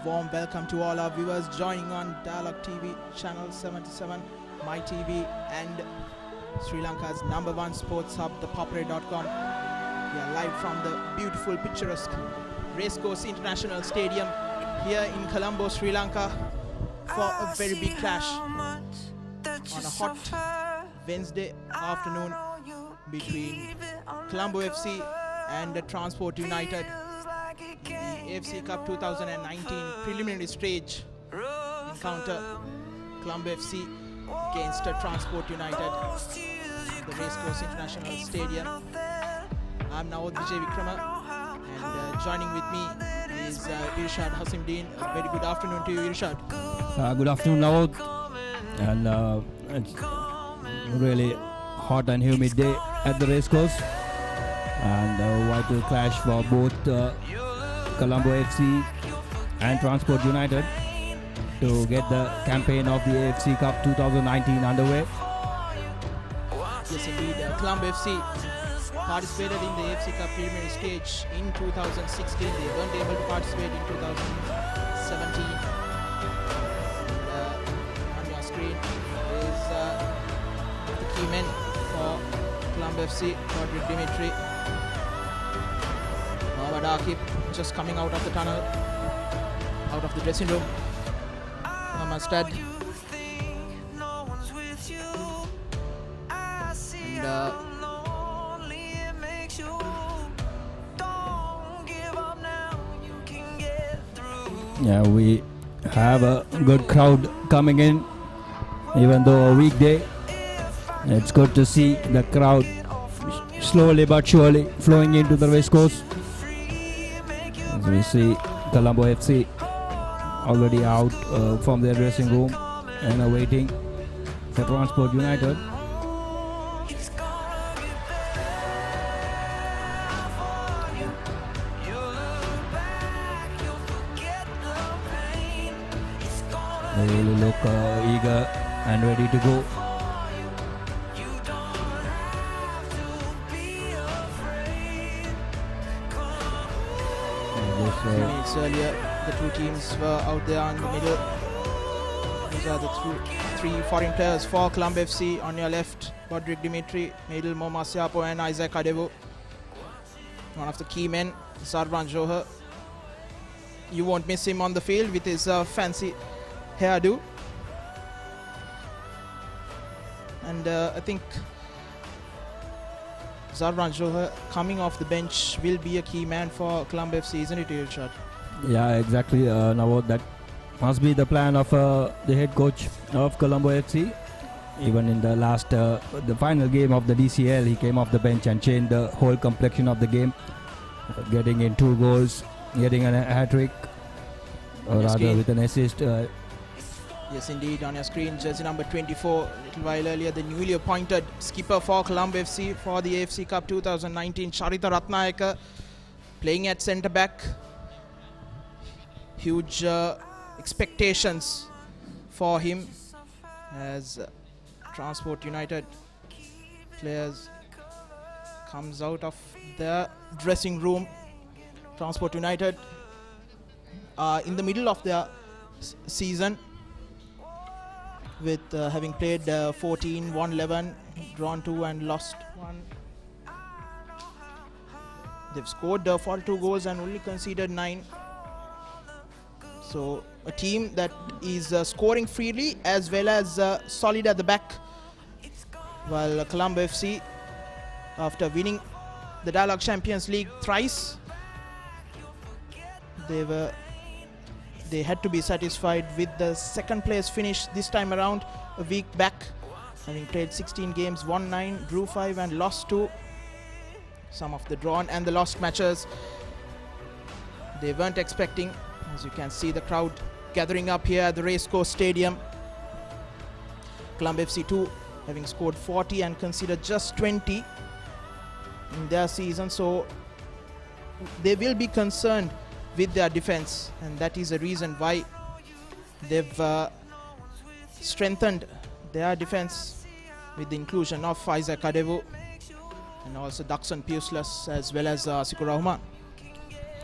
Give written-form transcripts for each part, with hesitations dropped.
warm welcome to all our viewers joining on Dialogue TV, Channel 77, My TV, and Sri Lanka's #1 sports hub, ThePapare.com. We are live from the beautiful, picturesque Racecourse International Stadium here in Colombo, Sri Lanka, for a very big clash on a hot Wednesday afternoon between Colombo FC and the Transport United. The AFC Cup 2019 preliminary stage encounter, Colombo FC against Transport United, the Racecourse International Stadium. I'm Nawad Vijay Vikrama, and joining with me is Irshad Hasimdeen. Very good afternoon to you, Irshad. Good afternoon, Nawad. And it's really hot and humid day at the racecourse, and a vital clash for both Colombo FC and Transport United to get the campaign of the AFC Cup 2019 underway. Yes, indeed. Colombo FC participated in the AFC Cup preliminary stage in 2016. They weren't able to participate in 2017. On your screen is the key men for Colombo FC, Roderick Dimitri, Mohammad Akib, just coming out of the tunnel, out of the dressing room. Mustad. And yeah, we have a good crowd coming in, even though a weekday. It's good to see the crowd slowly but surely flowing into the racecourse. As we see Colombo FC already out from their dressing room and awaiting for Transport United. They really look eager and ready to go. a few minutes earlier, the two teams were out there in the middle. These are the three foreign players for Colombo FC. On your left, Roderick Dimitri, middle Moma Siapo and Isaac Adevo. One of the key men, Sarvan Johar. You won't miss him on the field with his fancy hairdo. And I think Sarvan Johar coming off the bench will be a key man for Colombo FC, isn't it, Irshad? Yeah, exactly. Now that must be the plan of the head coach of Colombo FC. Even in the last, the final game of the DCL, he came off the bench and changed the whole complexion of the game, getting in 2 goals, getting a hat-trick, or rather with an assist. Yes, indeed. On your screen, jersey number 24. A little while earlier, the newly appointed skipper for Colombo FC for the AFC Cup 2019, Charita Ratnayaka, playing at centre-back. Huge expectations for him as Transport United players comes out of the dressing room. Transport United in the middle of their season, with having played 14, won 11, drawn 2 and lost 1. They've scored 42 goals and only conceded 9. So a team that is scoring freely as well as solid at the back. While Colombo FC, after winning the Dialogue Champions League thrice, they had to be satisfied with the second place finish this time around, a week back, having played 16 games, won 9, drew 5 and lost 2. Some of the drawn and the lost matches they weren't expecting. As you can see, the crowd gathering up here at the Racecourse Stadium. Colombo FC 2 having scored 40 and conceded just 20 in their season, so they will be concerned with their defense, and that is the reason why they've strengthened their defense with the inclusion of Isaac Adevo and also Daxon Puslas as well as Sikur Rahman.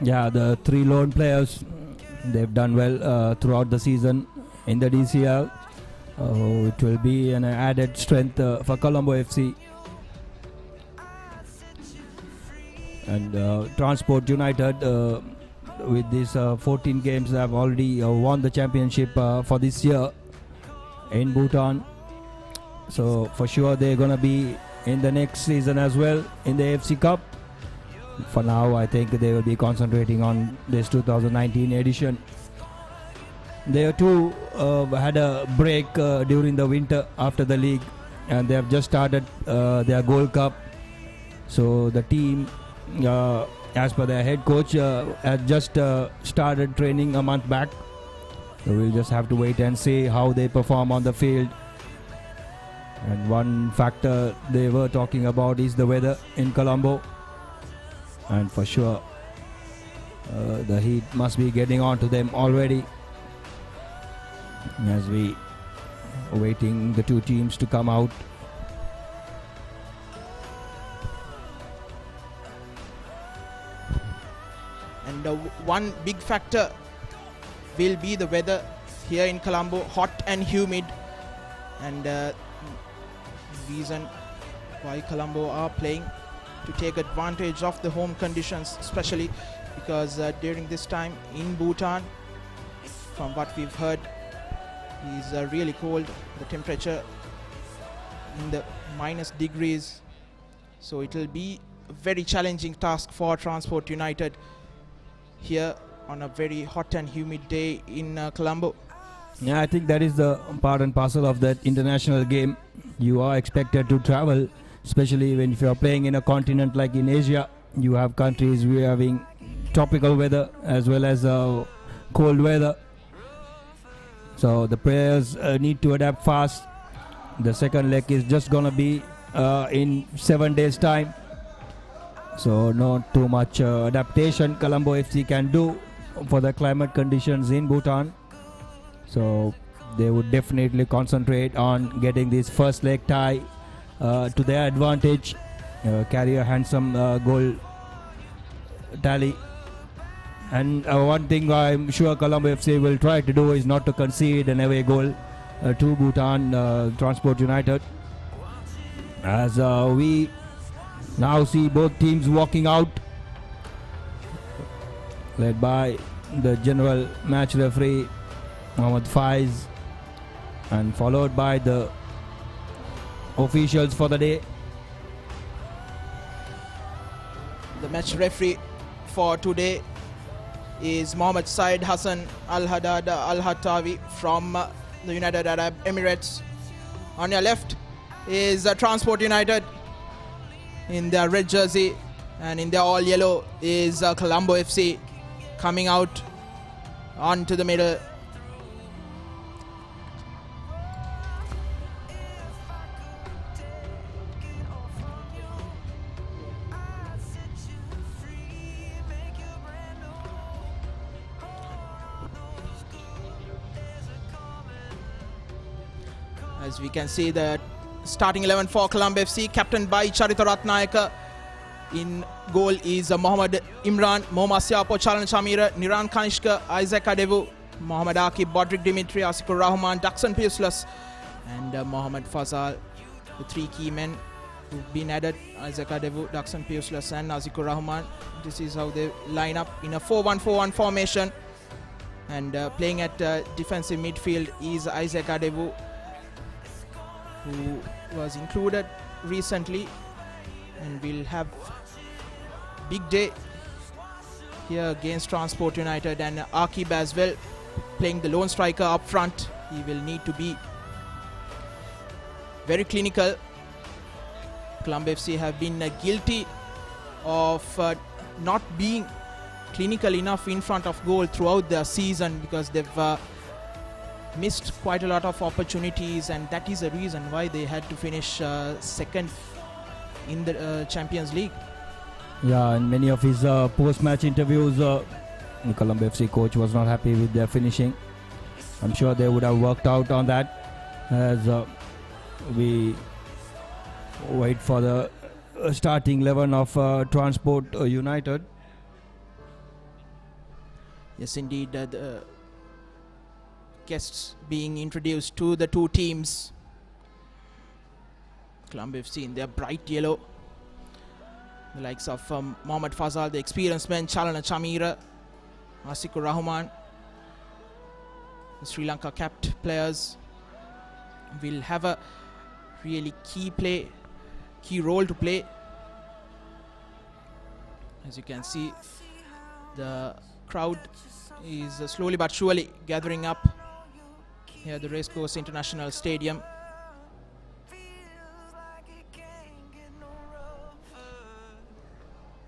Yeah, the 3 lone players They've done well throughout the season in the DCL. It will be an added strength for Colombo FC. And Transport United, with these 14 games, have already won the championship for this year in Bhutan. So for sure they're going to be in the next season as well in the AFC Cup. For now, I think they will be concentrating on this 2019 edition. They too had a break during the winter after the league, and they have just started their Gold Cup. So the team, as per their head coach, had just started training a month back. So we'll just have to wait and see how they perform on the field. And one factor they were talking about is the weather in Colombo. And for sure, the heat must be getting on to them already, as we are waiting the two teams to come out. And one big factor will be the weather here in Colombo, hot and humid. And reason why Colombo are playing to take advantage of the home conditions, especially because during this time in Bhutan, from what we've heard, is really cold. The temperature in the minus degrees, so it will be a very challenging task for Transport United here on a very hot and humid day in Colombo. Yeah, I think that is the part and parcel of that international game. You are expected to travel, especially when if you are playing in a continent like in Asia. You have countries we are having tropical weather as well as cold weather. So the players need to adapt fast. The second leg is just gonna be in 7 days time. So not too much adaptation Colombo FC can do for the climate conditions in Bhutan. So they would definitely concentrate on getting this first leg tie to their advantage, carry a handsome goal tally. And one thing I'm sure Colombo FC will try to do is not to concede an away goal to Bhutan Transport United. As we now see both teams walking out, led by the general match referee Mohammad Faiz, and followed by the officials for the day. The match referee for today is Mohammed Said Hassan Al-Haddad Al-Hattawi from the United Arab Emirates. On your left is Transport United in their red jersey, and in their all yellow is Colombo FC coming out onto the middle. As we can see, the starting 11 for Colombo FC, captained by Charita Ratnayaka. In goal is Mohammad Imran, Mohammad Siapo, Chalan Chamira, Niran Kanishka, Isaac Adevu, Mohammad Akib, Bodrik Dimitri, Asikur Rahman, Daxon Puslus, and Mohammad Fazal. The three key men who've been added: Isaac Adevu, Daxon Puslus, and Asikur Rahman. This is how they line up in a 4-1-4-1 formation. And playing at defensive midfield is Isaac Adevu, who was included recently and will have big day here against Transport United. And Akib as well, playing the lone striker up front. He will need to be very clinical. Colombo FC have been guilty of not being clinical enough in front of goal throughout the season, because they've missed quite a lot of opportunities, and that is the reason why they had to finish second in the Champions League. Yeah, and many of his post-match interviews, the Colombo FC coach was not happy with their finishing. I'm sure they would have worked out on that as we wait for the starting 11 of Transport United. Yes, indeed, the guests being introduced to the two teams. Colombo FC in their bright yellow. The likes of Mohammad Fazal, the experienced men, Chalana Chamira, Asikur Rahman, the Sri Lanka capped players will have a really key role to play. As you can see, the crowd is slowly but surely gathering up here at the Racecourse International Stadium.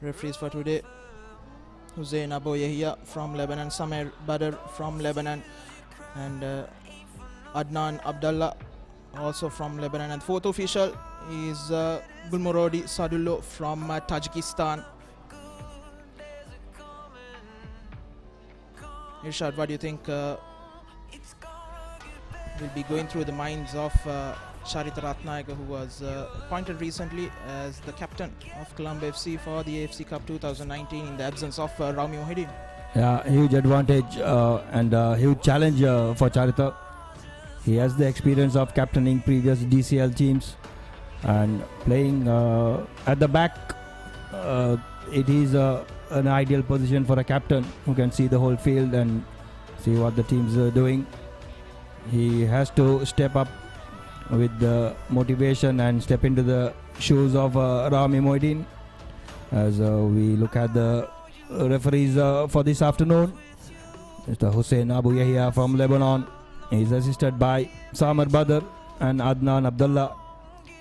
Referees for today: Hussein Abo Yahya from Lebanon, Samer Badr from Lebanon, and Adnan Abdullah also from Lebanon. And fourth official is Gulmurodi Sadullo from Tajikistan. Irshad, what do you think will be going through the minds of Charita Ratnayaka, who was appointed recently as the captain of Colombo FC for the AFC Cup 2019 in the absence of Rami Mohideen? Yeah, huge advantage and huge challenge for Charita. He has the experience of captaining previous DCL teams and playing at the back. It is an ideal position for a captain who can see the whole field and see what the team's doing. He has to step up with the motivation and step into the shoes of Rami Mohideen. As we look at the referees for this afternoon, Mr. Hussein Abu Yahya from Lebanon is assisted by Samer Badr and Adnan Abdullah,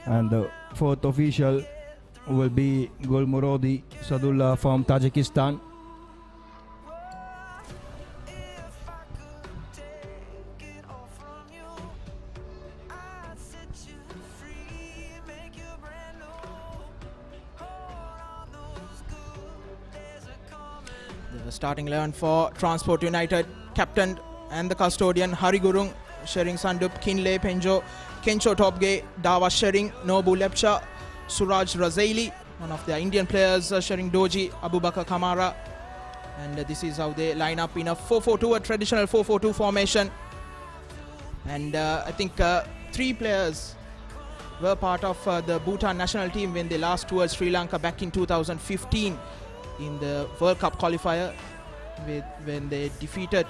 and the fourth official will be Gulmurodi Sadullah from Tajikistan. The starting 11 for Transport United, captained and the custodian Hari Gurung, Shering Sandup, Kinle Penjo, Kencho Topge, Dawa Shering, Nobu Lepcha, Suraj Razaili, one of the Indian players, Shering Doji, Abubakar Kamara. And this is how they line up in a 4-4-2, a traditional 4-4-2 formation. And I think 3 players were part of the Bhutan national team when they last toured Sri Lanka back in 2015 in the World Cup qualifier, when they defeated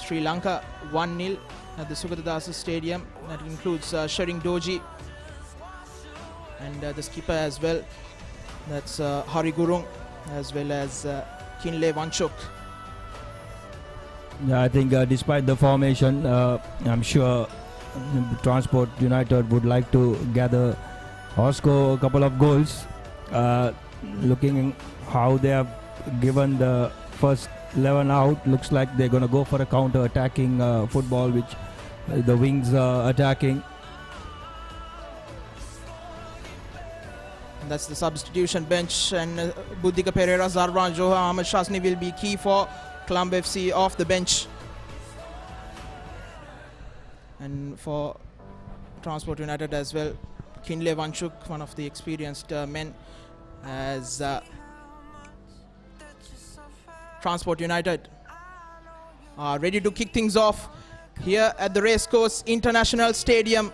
Sri Lanka 1-0 at the Sugatadasa Stadium. That includes Shering Doji and the skipper as well. That's Hari Gurung, as well as Kinle Wanchuk. Yeah, I think despite the formation, I'm sure Transport United would like to gather or score a couple of goals. Looking how they have given the first 11 out, looks like they're going to go for a counter-attacking football, which the wings are attacking. That's the substitution bench, and Buddhika Pereira, Zarban Joha, Ahmed Shasni will be key for Colombo FC off the bench. And for Transport United as well, Kinle Wanchuk, one of the experienced men, as Transport United are ready to kick things off here at the Racecourse International Stadium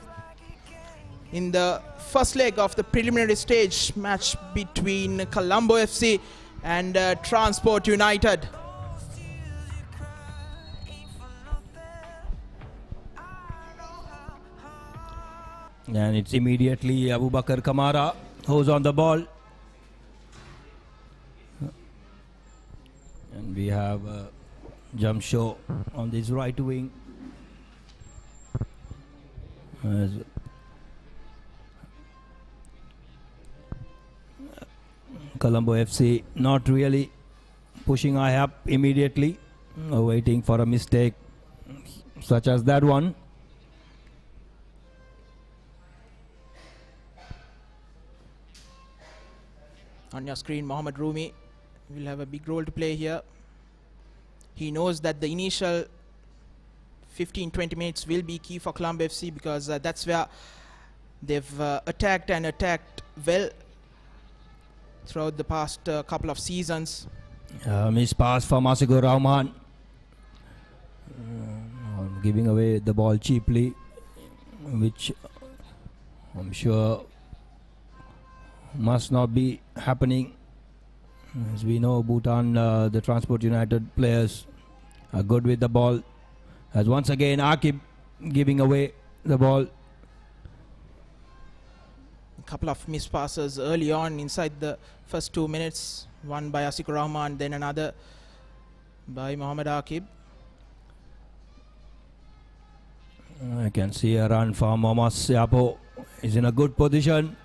in the first leg of the preliminary stage match between Colombo FC and Transport United. And it's immediately Abubakar Kamara who's on the ball. And we have Jamsho on this right wing. As Colombo FC not really pushing high up immediately, waiting for a mistake such as that one. On your screen, Mohammad Rumi will have a big role to play here. He knows that the initial 15-20 minutes will be key for Colombo FC, because that's where they've attacked well throughout the past couple of seasons. Missed pass from Asikur Rahman. Giving away the ball cheaply, which I'm sure must not be happening. As we know, Bhutan, the Transport United players are good with the ball. As once again, Akib giving away the ball. A couple of missed passes early on inside the first 2 minutes. One by Asikur Rahman, then another by Mohammad Akib. I can see a run from Mohammad Siapo. He's in a good position.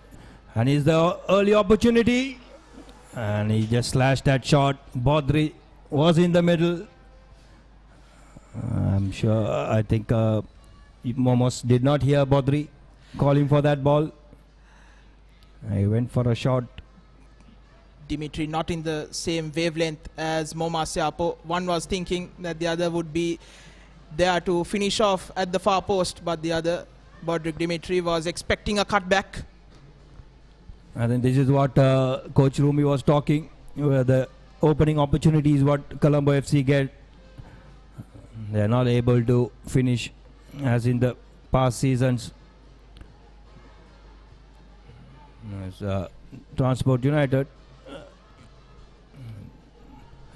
And he's the early opportunity. And he just slashed that shot. Bodri was in the middle. I'm sure, I think Momos did not hear Bodri calling for that ball. He went for a shot. Dimitri not in the same wavelength as Mohammad Siapo. One was thinking that the other would be there to finish off at the far post, but the other, Bodrik Dimitri, was expecting a cutback. I think this is what Coach Rumi was talking, where the opening opportunities what Colombo FC get, they are not able to finish as in the past seasons. As Transport United,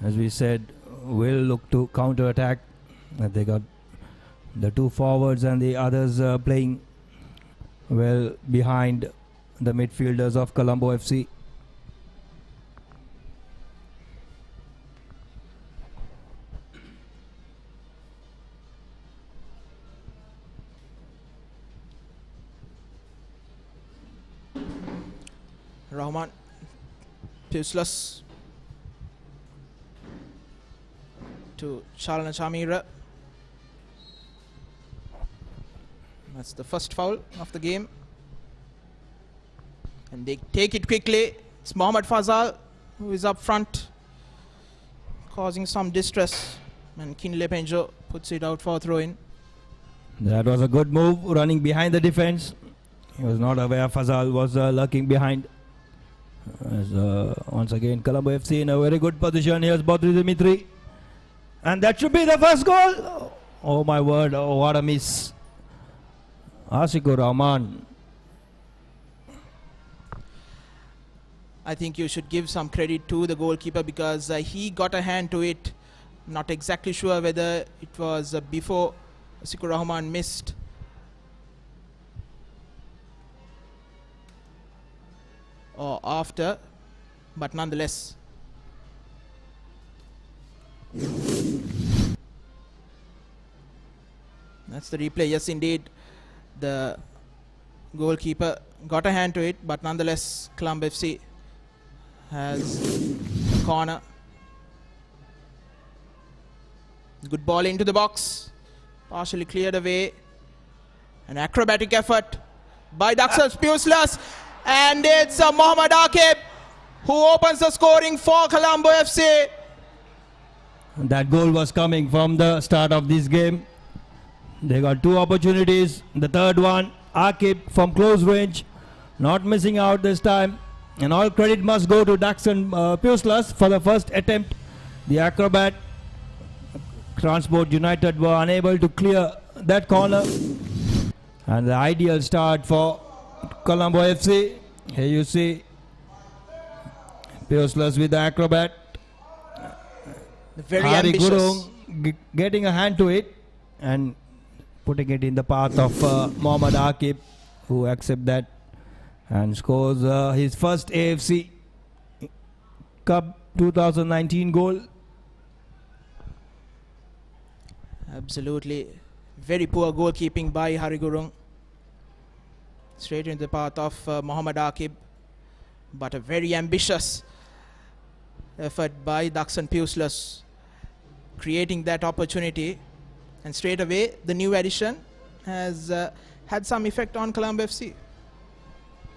as we said, will look to counter attack. They got the two forwards and the others playing well behind the midfielders of Colombo FC. Rahman, useless to Shalana Chamira. That's the first foul of the game. And they take it quickly. It's Mohammad Fazal who is up front, causing some distress. And Kinle Penjo puts it out for a throw-in. That was a good move, running behind the defense. He was not aware Fazal was lurking behind. As, once again, Colombo FC in a very good position. Here's Bodri Dimitri. And that should be the first goal. Oh my word, oh, what a miss. Asikur Rahman. I think you should give some credit to the goalkeeper because he got a hand to it. Not exactly sure whether it was before Asikur Rahman missed. Or after, but nonetheless. That's the replay. Yes, indeed. The goalkeeper got a hand to it, but nonetheless, Colombo FC has the corner. Good ball into the box. Partially cleared away. An acrobatic effort by Daxel Spuslers. And it's Mohammad Akib who opens the scoring for Colombo FC. That goal was coming from the start of this game. They got two opportunities. The third one, Akib from close range, not missing out this time. And all credit must go to Daxon Puslas for the first attempt. The acrobat, Transport United were unable to clear that corner. And the ideal start for Colombo FC. Here you see Puslas with the acrobat. Very Hari ambitious. Gurung getting a hand to it and putting it in the path of Mohammad Akib, who accepts that and scores his first AFC Cup 2019 goal. Absolutely. Very poor goalkeeping by Hari Gurung. Straight into the path of Mohammad Akib. But a very ambitious effort by Daxon Puslas, creating that opportunity. And straight away, the new addition has had some effect on Colombo FC.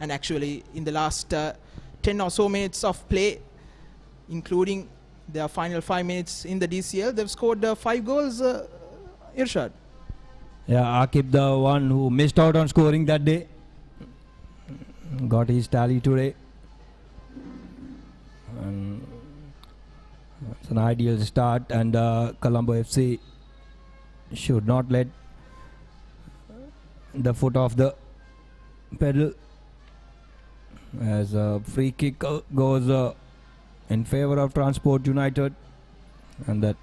And actually, in the last 10 or so minutes of play, including their final 5 minutes in the DCL, they've scored 5 goals, Irshad. Yeah, Akib, the one who missed out on scoring that day, got his tally today. And It's an ideal start, and Colombo FC should not let the foot off the pedal as a free kick goes in favor of Transport United, and that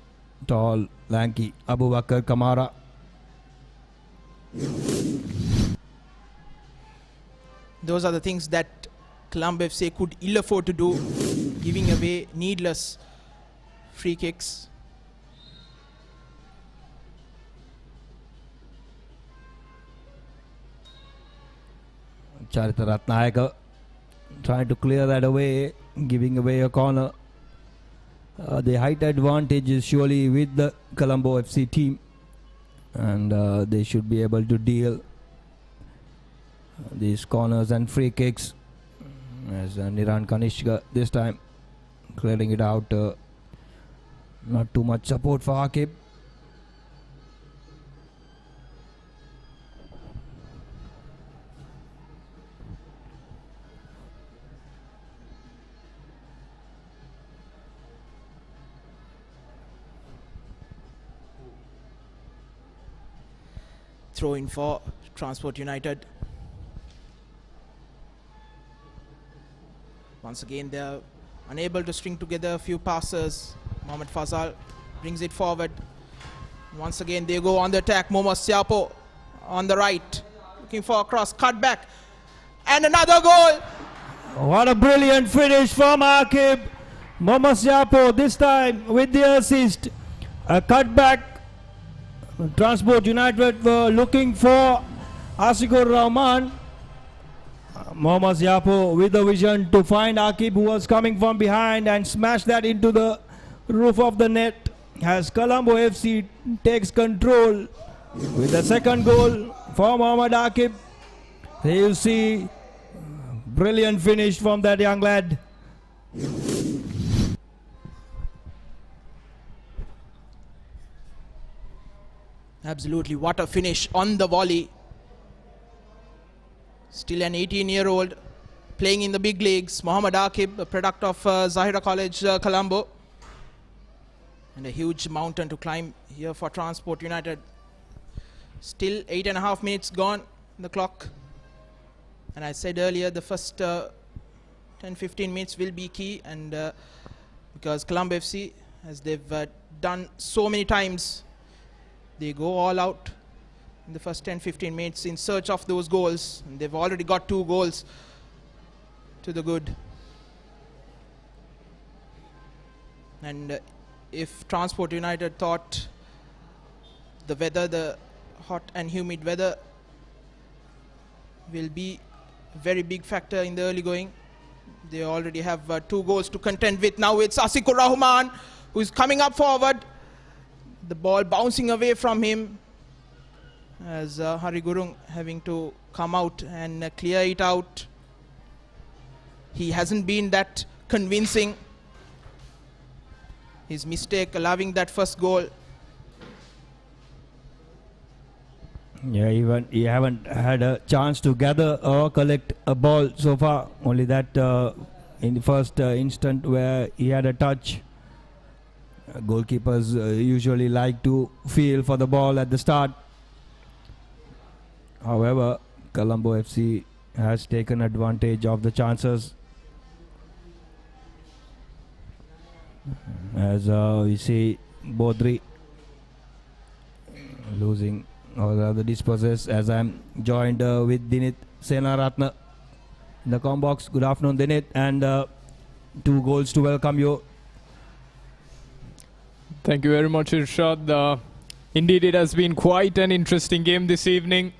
tall, lanky Abu Bakar Kamara. Those are the things that Colombo FC could ill afford to do, giving away needless free kicks. Charita Ratnayaka trying to clear that away, giving away a corner. The height advantage is surely with the Colombo FC team, and they should be able to deal these corners and free kicks, as Niran Kanishka this time clearing it out. Not too much support for Akib. Throw in for Transport United. Once again, they're unable to string together a few passes. Mohamed Fazal brings it forward. Once again, they go on the attack. Momo Siapo on the right, looking for a cross, cut back, and another goal. What a brilliant finish from Akib. Momo Siapo this time with the assist. A cutback. Transport United were looking for Asikur Rahman. Mohammad Yapo with the vision to find Akib, who was coming from behind, and smash that into the roof of the net as Colombo FC takes control with the second goal for Mohammad Akib. Here you see brilliant finish from that young lad. Absolutely, what a finish on the volley. Still an 18-year-old playing in the big leagues. Mohammad Akib, a product of Zahira College, Colombo. And a huge mountain to climb here for Transport United. Still 8.5 minutes gone in the clock. And I said earlier, the first 10-15 minutes will be key. And because Colombo FC, as they've done so many times, they go all out in the first 10-15 minutes in search of those goals, and they've already got 2 goals to the good. And if Transport United thought the weather, the hot and humid weather, will be a very big factor in the early going, they already have 2 goals to contend with. Now it's Asikur Rahman who is coming up forward. The ball bouncing away from him, as Hari Gurung having to come out and clear it out. He hasn't been that convincing. His mistake allowing that first goal. Yeah, even he haven't had a chance to gather or collect a ball so far. Only that in the first instant where he had a touch. Goalkeepers usually like to feel for the ball at the start. However, Colombo FC has taken advantage of the chances. As we see Bodri losing or rather dispossessed, as I'm joined with Dinit Senaratna in the com box. Good afternoon, Dinit, and 2 goals to welcome you. Thank you very much, Irshad. Indeed, it has been quite an interesting game this evening.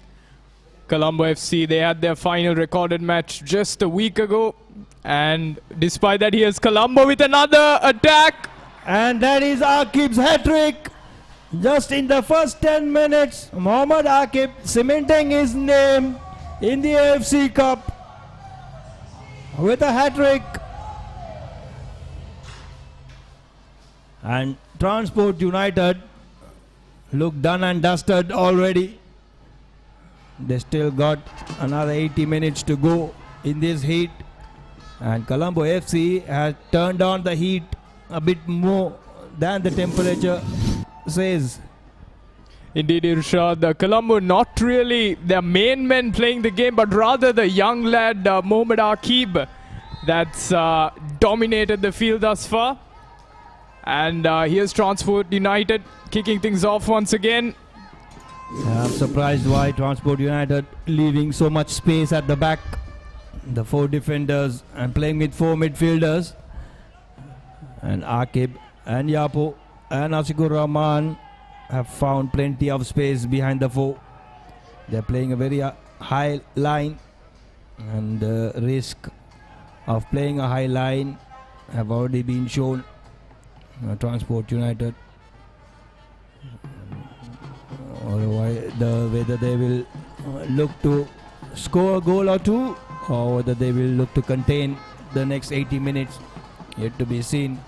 Colombo FC, they had their final recorded match just a week ago. And despite that, here's Colombo with another attack. And that is Akib's hat-trick. Just in the first 10 minutes, Mohammad Akib cementing his name in the AFC Cup with a hat-trick. And Transport United look done and dusted already. They still got another 80 minutes to go in this heat. And Colombo FC has turned on the heat a bit more than the temperature says. Indeed, Irshad. Colombo not really their main men playing the game, but rather the young lad Mohamed Aqib that's dominated the field thus far. And here's Transport United kicking things off once again. I'm surprised why Transport United leaving so much space at the back. The 4 defenders and playing with 4 midfielders. And Aqib and Yapo and Asikur Rahman have found plenty of space behind the 4. They're playing a very high line, and the risk of playing a high line have already been shown. Transport United, whether they will look to score a goal or 2, or whether they will look to contain the next 80 minutes, yet to be seen.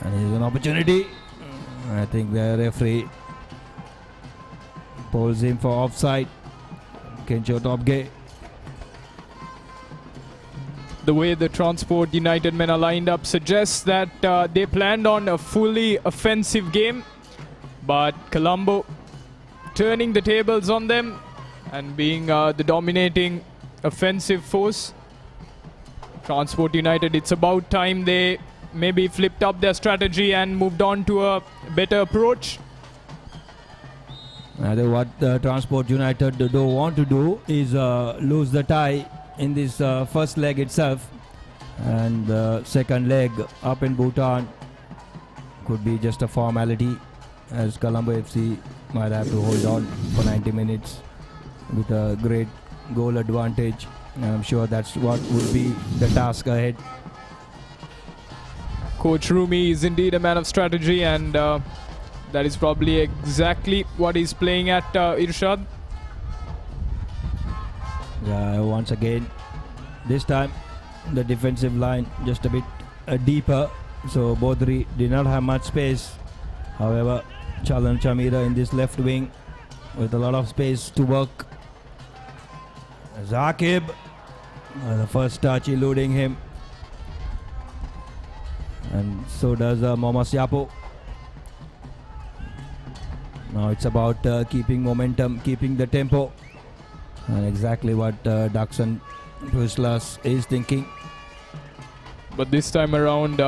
And here's an opportunity. I think the referee pulls him for offside. Kencho Topge. The way the Transport United men are lined up suggests that they planned on a fully offensive game, but Colombo turning the tables on them and being the dominating offensive force. Transport United, it's about time they maybe flipped up their strategy and moved on to a better approach. What Transport United don't want to do is lose the tie in this first leg itself, and the second leg up in Bhutan could be just a formality, as Colombo FC might have to hold on for 90 minutes with a great goal advantage. I'm sure that's what would be the task ahead. Coach Rumi is indeed a man of strategy, and that is probably exactly what he's playing at, Irshad. Yeah, once again, this time the defensive line just a bit deeper, so Bodri did not have much space. However, Chalan Chamira in this left wing with a lot of space to work. Zakib, the first touch eluding him, and so does Mohamed Yapo. Now it's about keeping momentum, keeping the tempo, and exactly what Daxon Puslas is thinking. But this time around,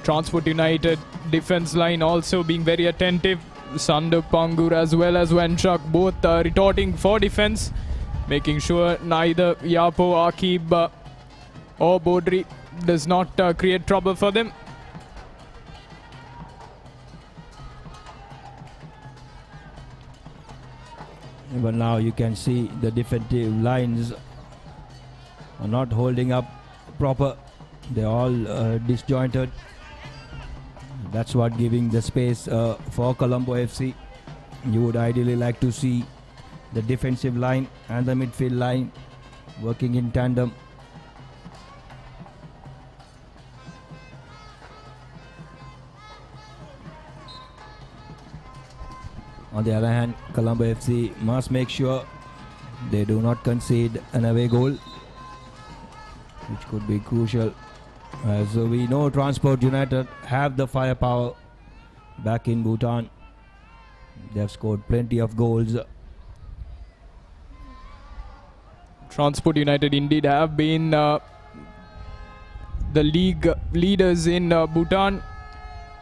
Transport United defense line also being very attentive. Sandu Pangur as well as Wanchak both retorting for defense, making sure neither Yapo, Aqib or Bodri does not create trouble for them. But now you can see the defensive lines are not holding up proper. They're all disjointed. That's what giving the space for Colombo FC. You would ideally like to see the defensive line and the midfield line working in tandem. On the other hand, Colombo FC must make sure they do not concede an away goal, which could be crucial, as we know Transport United have the firepower back in Bhutan. They have scored plenty of goals. Transport United indeed have been the league leaders in Bhutan,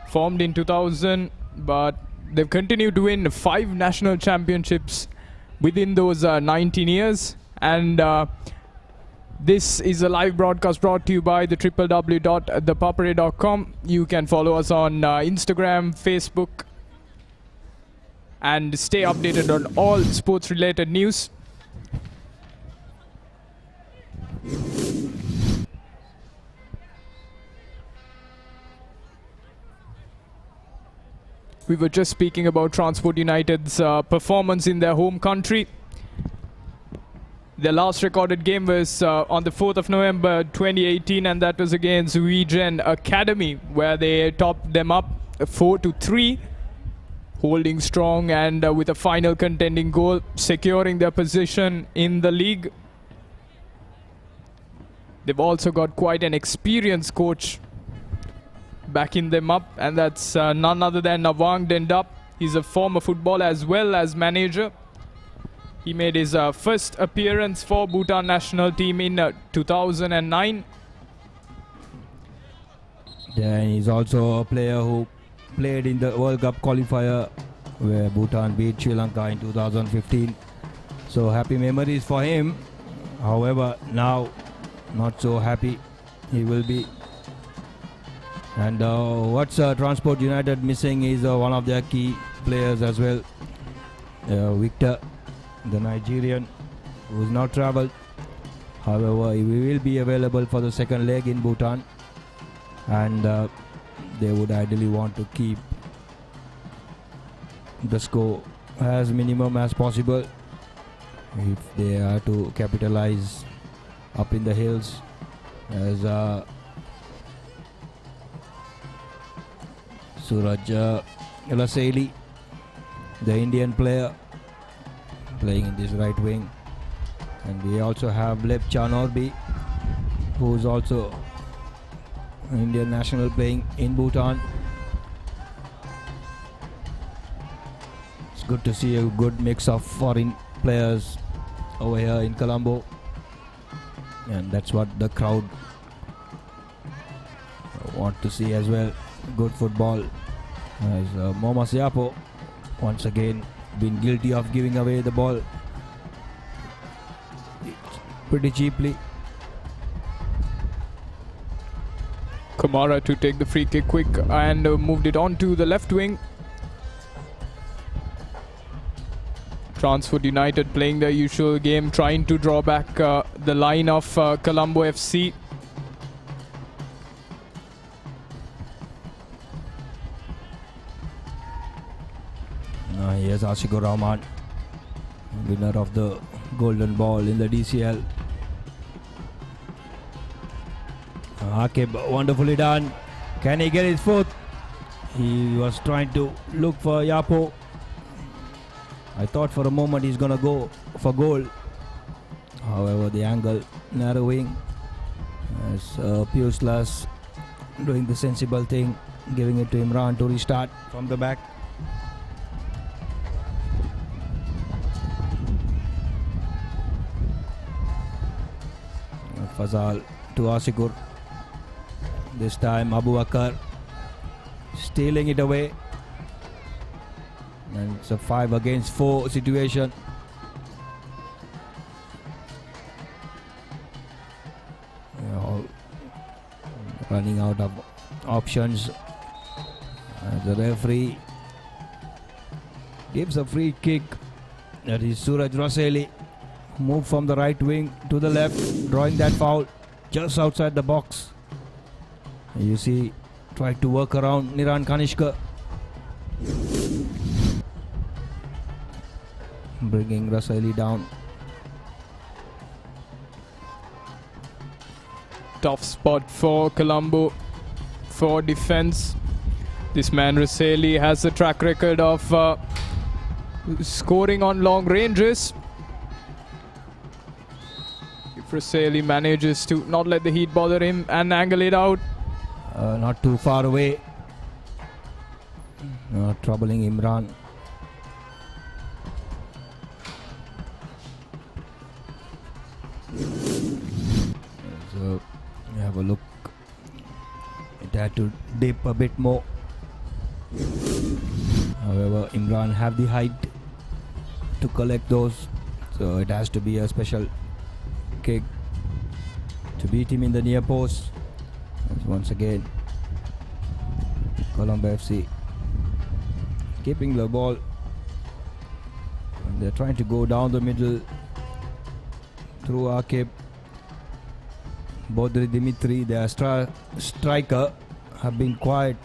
formed in 2000, but they've continued to win 5 national championships within those 19 years. And this is a live broadcast brought to you by the www.thepapare.com. You can follow us on Instagram, Facebook, and stay updated on all sports related news. We were just speaking about Transport United's performance in their home country. Their last recorded game was on the 4th of November 2018, and that was against Regen Academy, where they topped them up 4-3, holding strong and with a final contending goal, securing their position in the league. They've also got quite an experienced coach backing them up, and that's none other than Nawang Dendap. He's a former footballer as well as manager. He made his first appearance for Bhutan national team in 2009. Yeah, and he's also a player who played in the World Cup qualifier where Bhutan beat Sri Lanka in 2015. So happy memories for him. However, now not so happy he will be. And what's Transport United missing is one of their key players as well, Victor, the Nigerian, who is not travelled. However, he will be available for the second leg in Bhutan, and they would ideally want to keep the score as minimum as possible if they are to capitalize up in the hills, as Suraj Laseli, the Indian player, playing in this right wing. And we also have Lepcha Norby, who is also Indian national playing in Bhutan. It's good to see a good mix of foreign players over here in Colombo, and that's what the crowd want to see as well. Good football, as Momas Yapo once again been guilty of giving away the ball pretty cheaply. Kamara to take the free kick quick and moved it on to the left wing. Transport United playing their usual game, trying to draw back the line of Colombo FC. Here's Ashikur Rahman, winner of the Golden Ball in the DCL. Akib, wonderfully done. Can he get his foot? He was trying to look for Yapo. I thought for a moment he's gonna go for goal. However, the angle narrowing, as Pius Las doing the sensible thing, giving it to Imran to restart from the back. Fazal to Asikur. This time Abu Bakar stealing it away. And it's a 5 against 4 situation. Running out of options. The referee gives a free kick. That is Suraj Raseli. Move from the right wing to the left, drawing that foul just outside the box. You see, tried to work around Niran Kanishka, bringing Raseli down. Tough spot for Colombo for defense. This man Raseli has a track record of scoring on long ranges. If Raseli manages to not let the heat bother him and angle it out. Not too far away. Not troubling Imran. So, have a look. It had to dip a bit more. However, Imran have the height to collect those. So it has to be a special kick to beat him in the near post. Once again, Colombo FC keeping the ball. And they're trying to go down the middle through Akib. Bodri Dimitri, their striker, have been quiet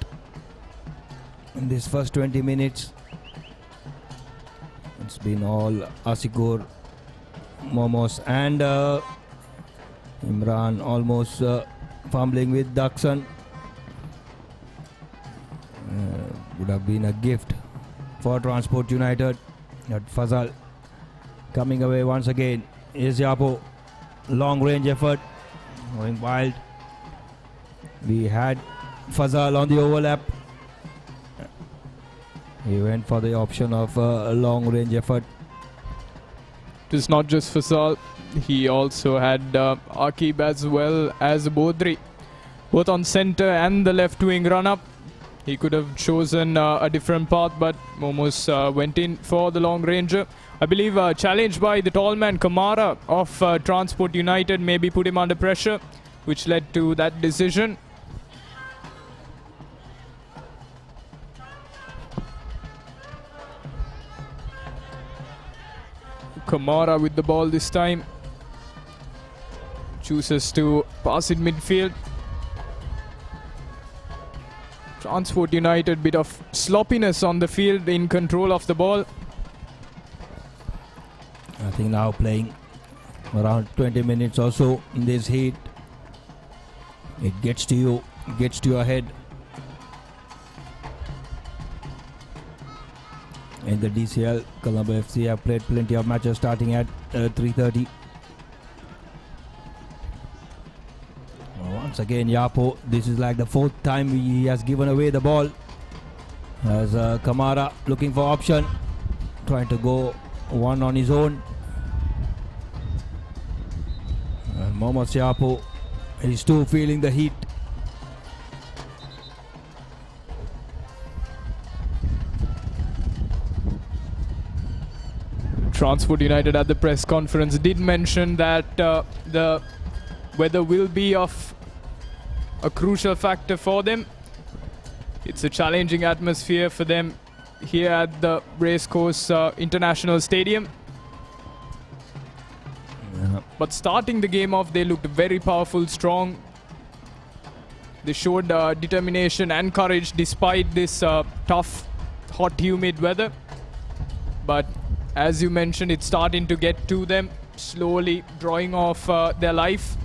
in this first 20 minutes. It's been all Asikur, Momos and Imran almost fumbling with Daxan. Would have been a gift for Transport United. But Fazal coming away once again. Is Yapo, long range effort, going wild. We had Fazal on the overlap. He went for the option of a long range effort. It is not just Fasal. He also had Akib as well as Bodri, both on centre and the left wing run-up. He could have chosen a different path, but Momos went in for the long ranger. I believe challenged by the tall man Kamara of Transport United maybe put him under pressure, which led to that decision. Kamara with the ball this time. Chooses to pass it midfield. Transport United, bit of sloppiness on the field, in control of the ball. I think now playing around 20 minutes or so in this heat. It gets to you, gets to your head. In the DCL, Colombo FC have played plenty of matches starting at 3:30. Once again, Yapo, this is like the fourth time he has given away the ball. As Kamara looking for option, trying to go one on his own. And Mohammad Yapo, he's too feeling the heat. Transport United at the press conference did mention that the weather will be of a crucial factor for them. It's a challenging atmosphere for them here at the Racecourse International Stadium. But starting the game off, they looked very powerful, strong. They showed determination and courage despite this tough, hot, humid weather. But as you mentioned, it's starting to get to them, slowly drawing off their life.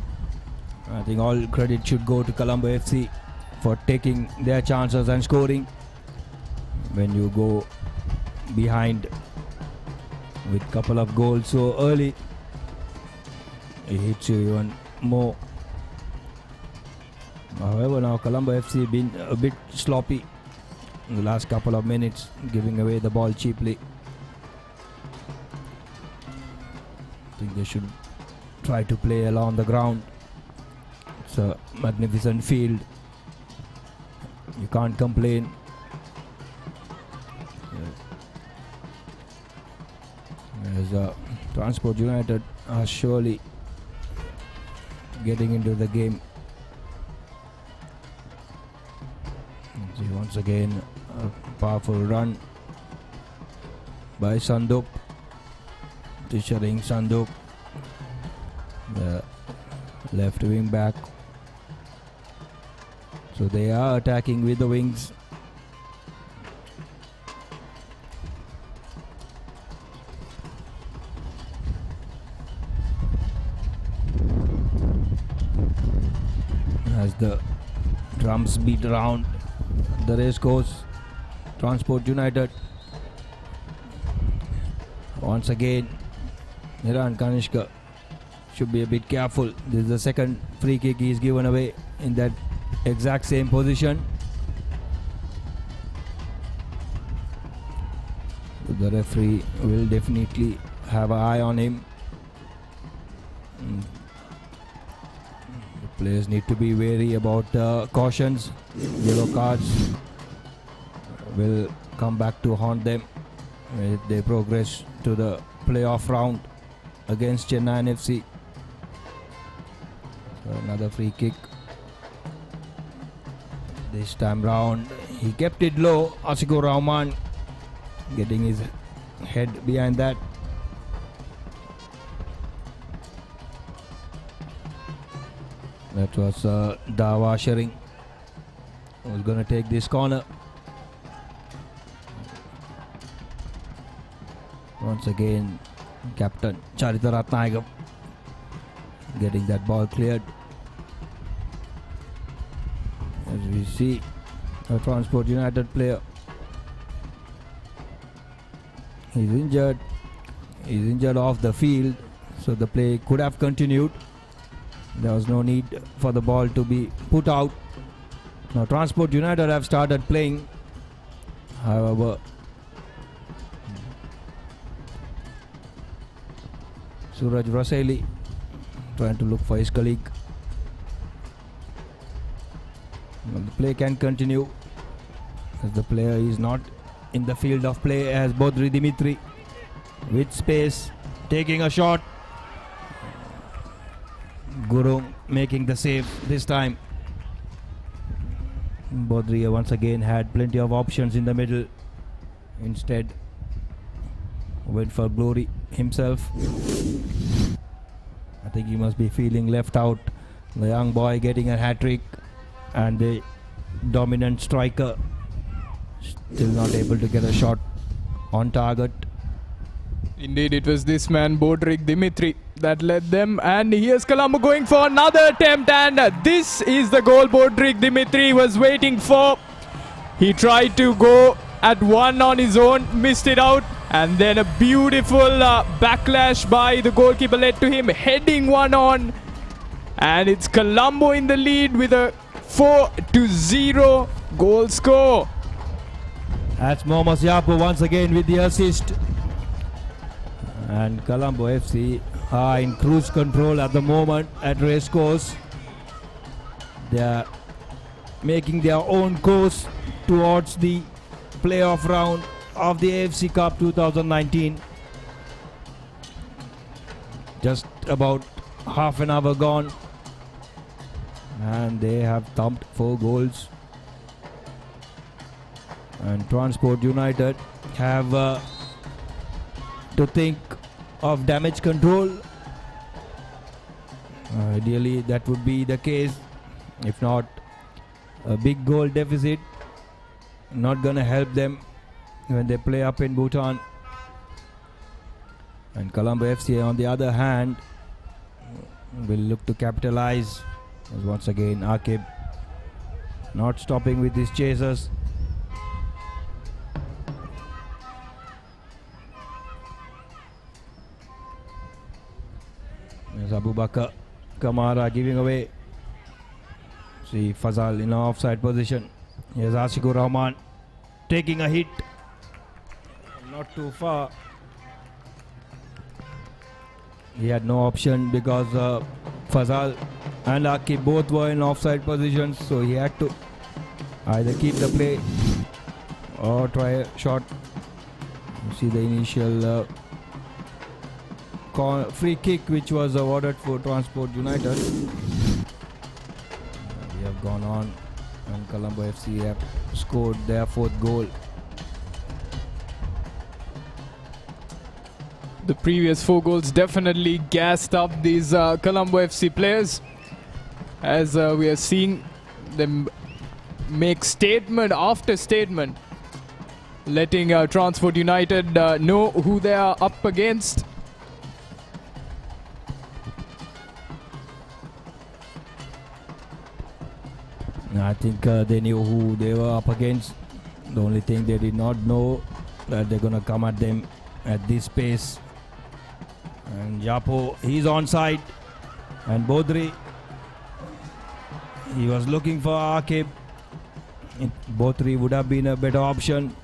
I think all credit should go to Colombo FC for taking their chances and scoring. When you go behind with a couple of goals so early, it hits you even more. However, now Colombo FC been a bit sloppy in the last couple of minutes, giving away the ball cheaply. I think they should try to play along the ground. It's a magnificent field. You can't complain. As Transport United are surely getting into the game. See, once again, a powerful run by Sandup. Tisharing Sandup, the left wing back. So they are attacking with the wings. As the drums beat around the racecourse, Transport United once again. Hiran Kanishka should be a bit careful. This is the second free kick he's given away in that exact same position. The referee will definitely have an eye on him. The players need to be wary about cautions. Yellow cards will come back to haunt them if they progress to the playoff round against Chennai FC. So another free kick. This time round, he kept it low. Asikur Rahman getting his head behind that. That was Dawa Shering, who was going to take this corner. Once again, Captain Charita Ratnayagam getting that ball cleared. As we see, a Transport United player, he's injured. He's injured off the field, so the play could have continued. There was no need for the ball to be put out. Now Transport United have started playing. However, Suraj Raseli trying to look for his colleague. Well, the play can continue as the player is not in the field of play as Bodri Dimitri with space taking a shot. Guru making the save this time. Bodri once again had plenty of options in the middle. Instead went for Glory himself. I think he must be feeling left out. The young boy getting a hat-trick and the dominant striker still not able to get a shot on target. Indeed, it was this man, Bodrik Dimitri, that led them. And here's Colombo going for another attempt. And this is the goal Bodrik Dimitri was waiting for. He tried to go at one on his own, missed it out. And then a beautiful backlash by the goalkeeper led to him heading one on. And it's Colombo in the lead with a 4-0 goal score. That's Mohammad Yapo once again with the assist. And Colombo FC are in cruise control at the moment at racecourse. They are making their own course towards the playoff round of the AFC Cup 2019. Just about half an hour gone. And they have thumped 4 goals. And Transport United have to think of damage control. Ideally that would be the case. If not, a big goal deficit not gonna help them when they play up in Bhutan. And Colombo FC on the other hand will look to capitalize, as once again Akib not stopping with his chasers. There's Abu Bakr Kamara giving away. See Fazal in an offside position. Here's Ashikur Rahman taking a hit. Not too far. He had no option because Fazal and Akib both were in offside positions, so he had to either keep the play or try a shot. You see the initial free kick which was awarded for Transport United. We have gone on and Colombo FC have scored their 4th goal. The previous 4 goals definitely gassed up these Colombo FC players, as we are seeing them make statement after statement, letting Transport United know who they are up against. I think they knew who they were up against. The only thing they did not know that they're gonna come at them at this pace. And Yapo, he's onside. And Bodri, he was looking for Akib. Bodri would have been a better option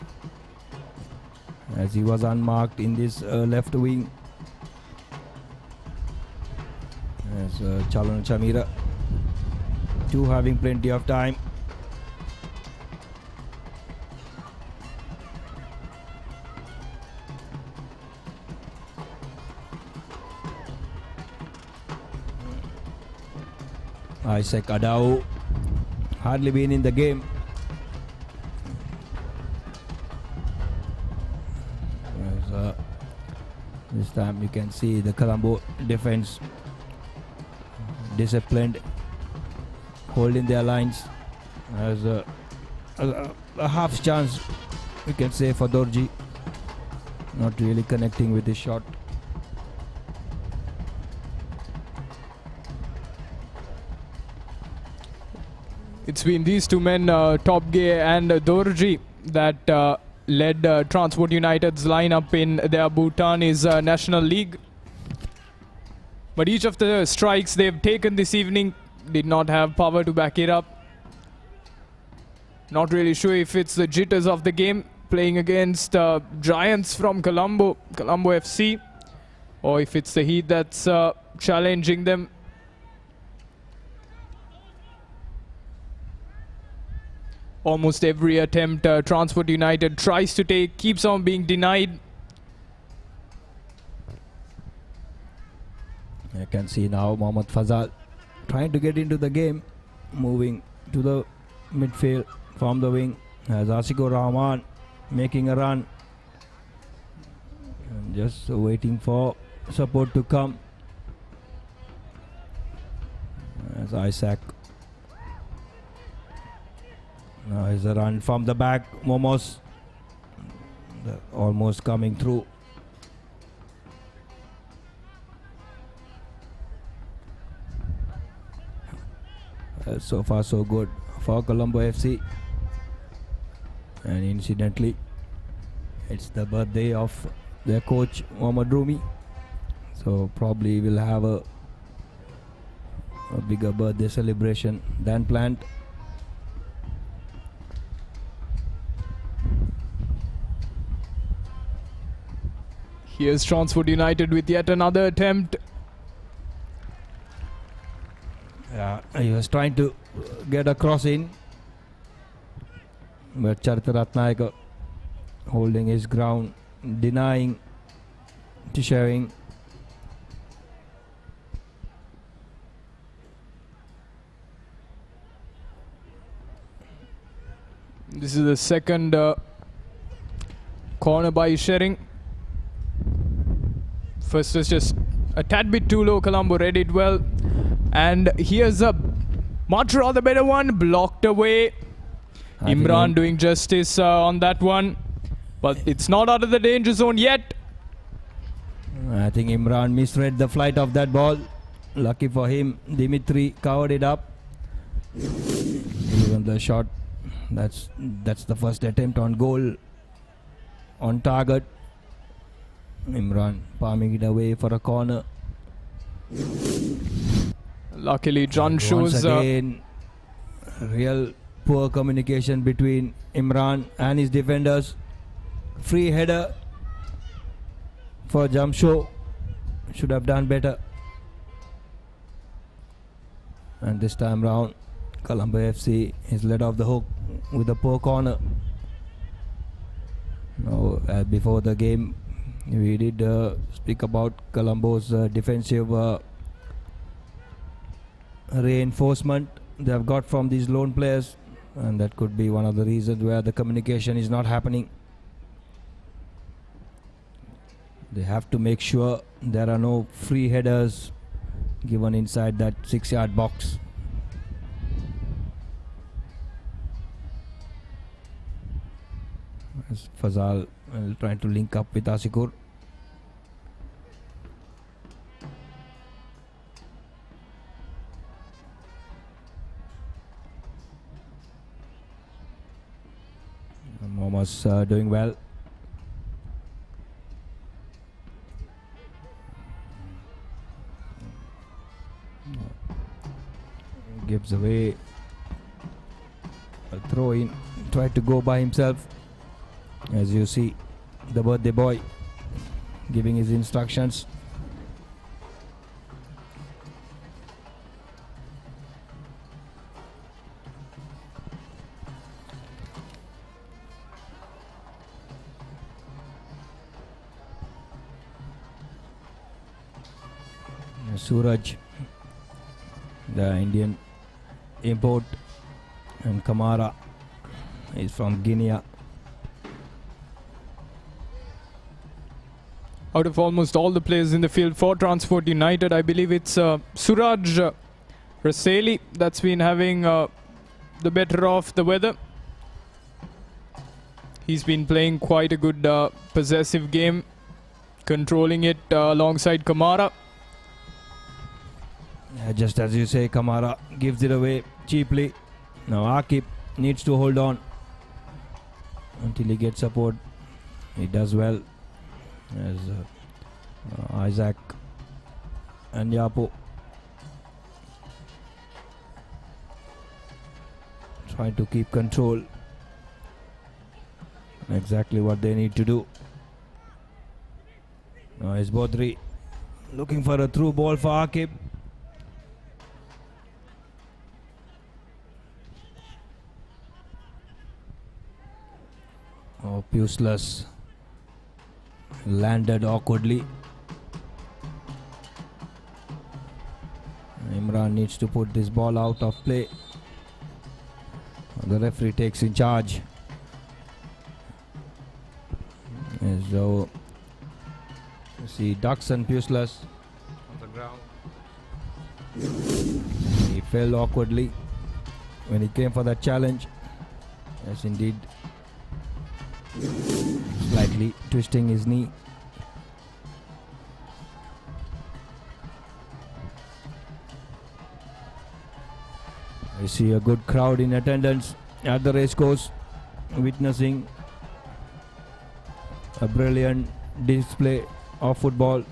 as he was unmarked in this left wing. As Chalon Chamira, two having plenty of time. Isaac Adao hardly been in the game. This time you can see the Colombo defense disciplined, holding their lines. As a half chance you can say for Dorji, not really connecting with his shot. It's been these two men, Topgay and Dorji, that led Transport United's lineup in their Bhutanese National League. But each of the strikes they've taken this evening did not have power to back it up. Not really sure if it's the jitters of the game playing against Giants from Colombo FC, or if it's the heat that's challenging them. Almost every attempt Transport United tries to take keeps on being denied. You can see now Mohammad Fazal trying to get into the game, moving to the midfield from the wing as Asikur Rahman making a run and just waiting for support to come as Isaac. Now is a run from the back. Momos almost coming through. So far so good for Colombo FC, and incidentally it's the birthday of their coach Mohammad Rumi, so probably will have a bigger birthday celebration than planned. Here's Transport United with yet another attempt. Yeah, he was trying to get a cross in, but Charita Ratnayaka holding his ground, denying to sharing. This is the second corner by Shering. First was just a tad bit too low. Colombo read it well. And here's a much rather better one, blocked away. Imran doing justice on that one, but it's not out of the danger zone yet. I think Imran misread the flight of that ball. Lucky for him, Dimitri covered it up. Even the shot, that's the first attempt on goal on target. Imran palming it away for a corner. Luckily, John shows once again real poor communication between Imran and his defenders. Free header for Jamsho. Should have done better. And this time round, Colombo FC is let off the hook with a poor corner. Now, before the game, we did speak about Colombo's defensive reinforcement they have got from these lone players, and that could be one of the reasons where the communication is not happening. They have to make sure there are no free headers given inside that 6-yard box. As Fazal trying to link up with Asikur. Mohammad's doing well. Gives away a throw in. Tried to go by himself. As you see, the birthday boy giving his instructions. Suraj, the Indian import, and Kamara is from Guinea. Out of almost all the players in the field for Transport United, I believe it's Suraj Raseli that's been having the better of the weather. He's been playing quite a good possessive game, controlling it alongside Kamara. Just as you say, Kamara gives it away cheaply. Now Akib needs to hold on until he gets support. He does well. As Isaac and Yapo trying to keep control exactly what they need to do. Now is Bodri looking for a through ball for Akib. Oh, useless. Landed awkwardly. Imran needs to put this ball out of play. The referee takes in charge. So see Dux and Puceless on the ground. He fell awkwardly when he came for that challenge. Yes, indeed. Slightly twisting his knee. We see a good crowd in attendance at the racecourse, witnessing a brilliant display of football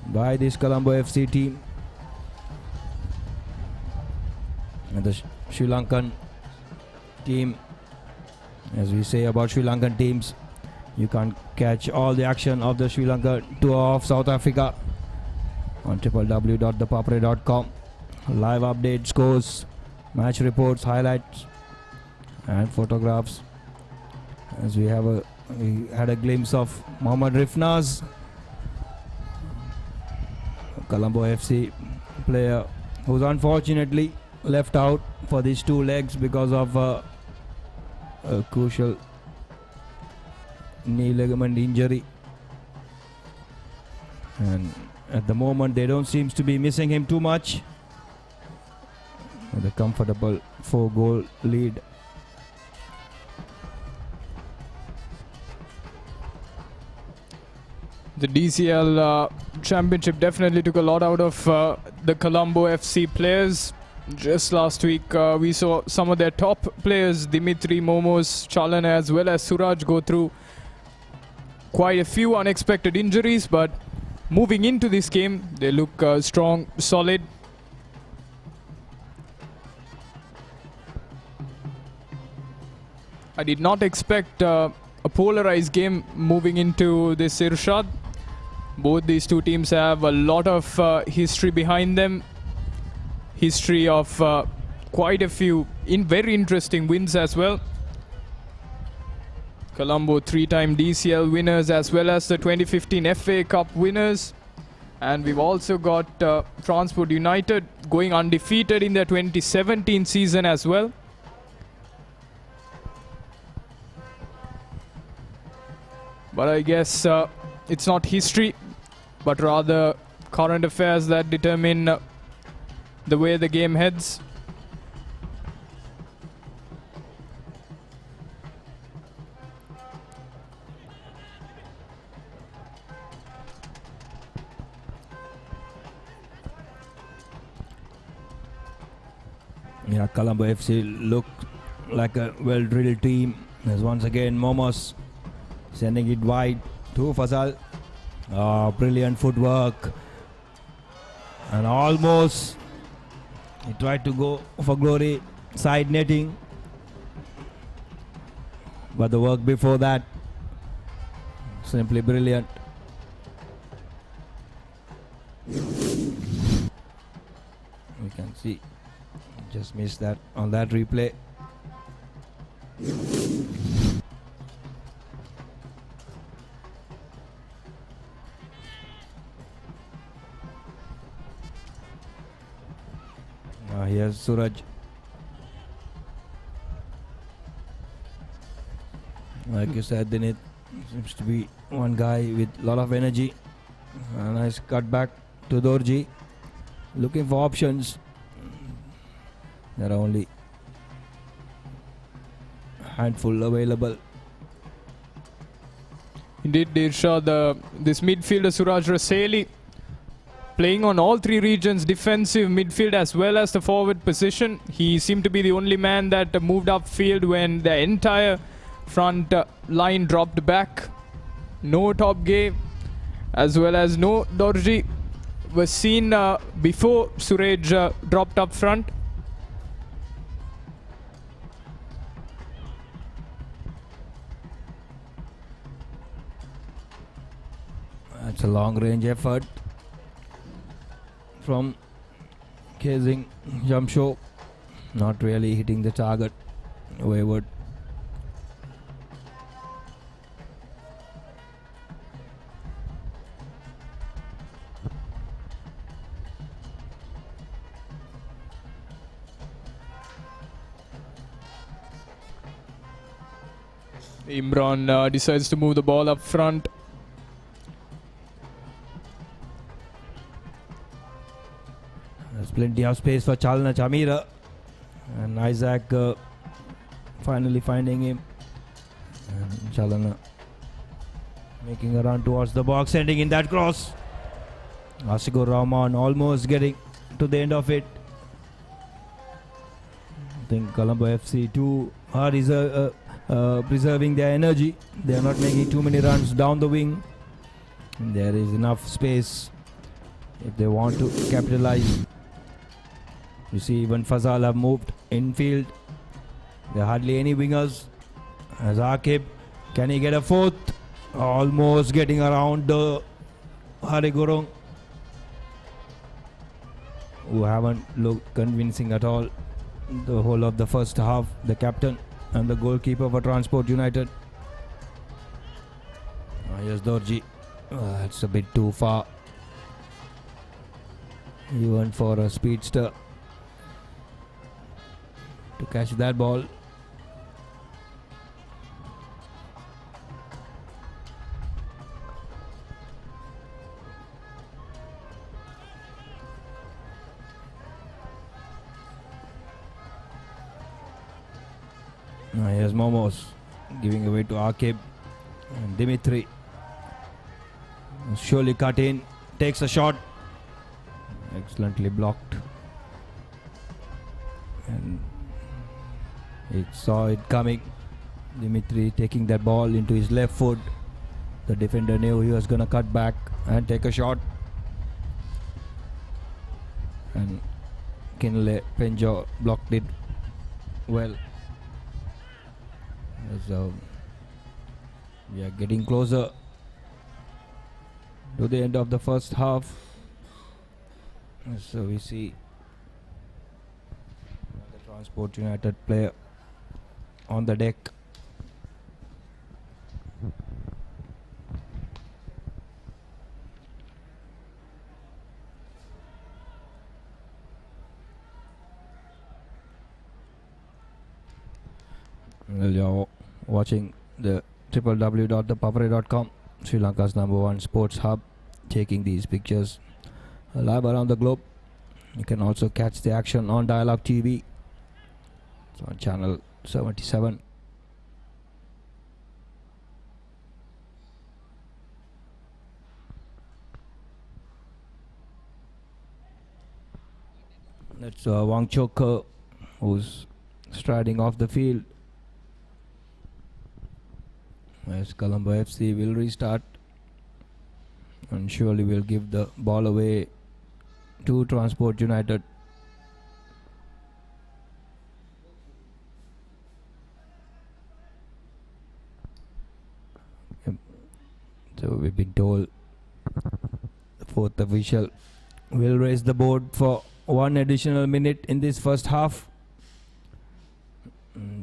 by this Colombo FC team. And the Sri Lankan team, as we say about Sri Lankan teams, you can't catch all the action of the Sri Lanka tour of South Africa on www.ThePapare.com. Live updates, scores, match reports, highlights and photographs. As we had a glimpse of Mohammad Rifnaz, Colombo FC player who's unfortunately left out for these 2 legs because of a crucial knee ligament injury. And at the moment they don't seem to be missing him too much. With a comfortable 4-goal lead. The DCL championship definitely took a lot out of the Colombo FC players. Just last week we saw some of their top players, Dimitri, Momos, Chalana as well as Suraj, go through quite a few unexpected injuries, but moving into this game they look strong, solid. I did not expect a polarized game moving into this Irshad. Both these two teams have a lot of history behind them. History of quite a few very interesting wins as well. Colombo 3-time DCL winners as well as the 2015 FA Cup winners. And we've also got Transport United going undefeated in their 2017 season as well. But I guess it's not history, but rather current affairs that determine the way the game heads. Yeah, Colombo FC look like a well-drilled team. There's once again Momos sending it wide to Fazal. Brilliant footwork. And almost he tried to go for glory, side netting. But the work before that, simply brilliant. We can see, just missed that on that replay. Here's Suraj. Like you said, Dinit seems to be one guy with a lot of energy. A nice cut back to Dorji. Looking for options. There are only a handful available. Indeed, Dirsha, this midfielder Suraj Raseli playing on all 3 regions, defensive, midfield as well as the forward position. He seemed to be the only man that moved upfield when the entire front line dropped back. No top game as well as no Dorji was seen before Suraj dropped up front. It's a long range effort from Casing Jamsho. Not really hitting the target. Wayward. Imran decides to move the ball up front. There's plenty of space for Chalna Chamira. And Isaac finally finding him. And Chalana making a run towards the box, sending in that cross. Asikur Rahman almost getting to the end of it. I think Colombo FC too are preserving their energy. They are not making too many runs down the wing. There is enough space if they want to capitalize. You see, even Fazal have moved infield. There are hardly any wingers. As Akib, can he get a fourth? Almost getting around the Harigurung, who haven't looked convincing at all the whole of the first half. The captain and the goalkeeper for Transport United. Yes, Dorji. That's a bit too far, even for a speedster to catch that ball. Here's Momos giving away to Akib, and Dimitri surely cut in, takes a shot, excellently blocked, and he saw it coming. Dimitri taking that ball into his left foot. The defender knew he was going to cut back and take a shot, and Kinle Penjo blocked it well. So we are getting closer to the end of the first half. So we see the Transport United player on the deck. Well, you're watching the www.thepapare.com, Sri Lanka's #1 sports hub, taking these pictures live around the globe. You can also catch the action on Dialogue TV. It's on channel 77. That's Wang Chok, who's striding off the field. As Colombo FC will restart and surely will give the ball away to Transport United. So we've been told the fourth official will raise the board for one additional minute in this first half.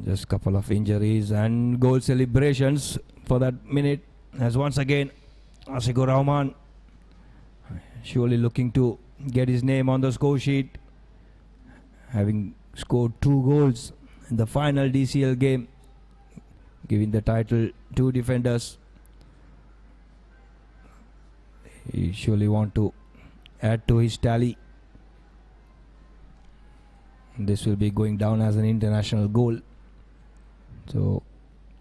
Just a couple of injuries and goal celebrations for that minute, as once again Asikur Rahman surely looking to get his name on the score sheet, having scored 2 goals in the final DCL game, giving the title to defenders. He surely want to add to his tally. This will be going down as an international goal. So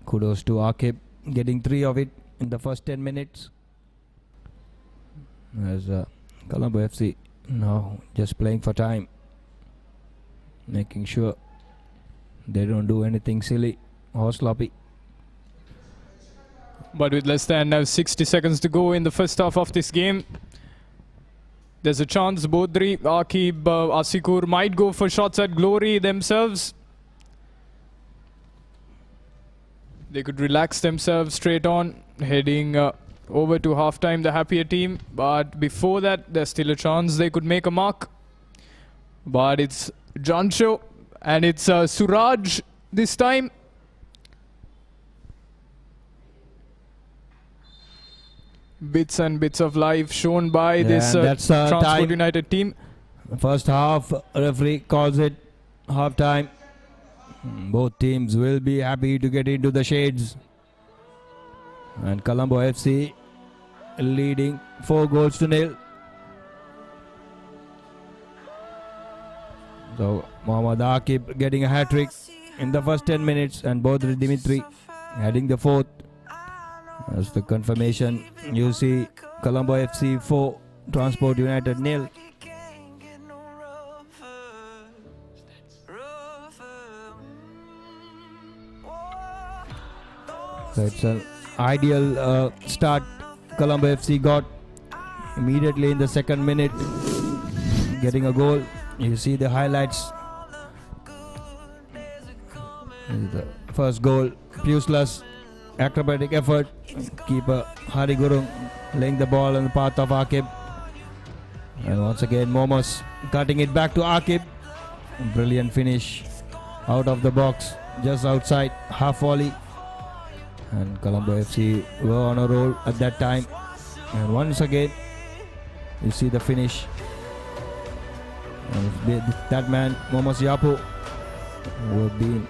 kudos to Akib, getting 3 of it in the first 10 minutes. As Colombo FC now just playing for time, making sure they don't do anything silly or sloppy. But with less than 60 seconds to go in the first half of this game, there's a chance Bodri, Akib, Asikur might go for shots at glory themselves. They could relax themselves straight on, heading over to halftime, the happier team. But before that, there's still a chance they could make a mark. But it's Jancho and it's Suraj this time. Bits and bits of life shown by this Transport time. United team. First half, referee calls it half time. Both teams will be happy to get into the shades. And Colombo FC leading 4-0. So Mohammad Akib getting a hat-trick in the first 10 minutes, and Bodri Dimitri heading the fourth. As the confirmation, you see Colombo FC 4, Transport United 0. So it's an ideal start Colombo FC got immediately in the second minute, getting a goal. You see the highlights. The first goal, useless acrobatic effort. Keeper Hari Gurung laying the ball on the path of Akib. And once again Momos cutting it back to Akib. Brilliant finish out of the box, just outside, half volley. And Colombo FC were on a roll at that time. And once again you see the finish. And that man, Momos Yapu, who have been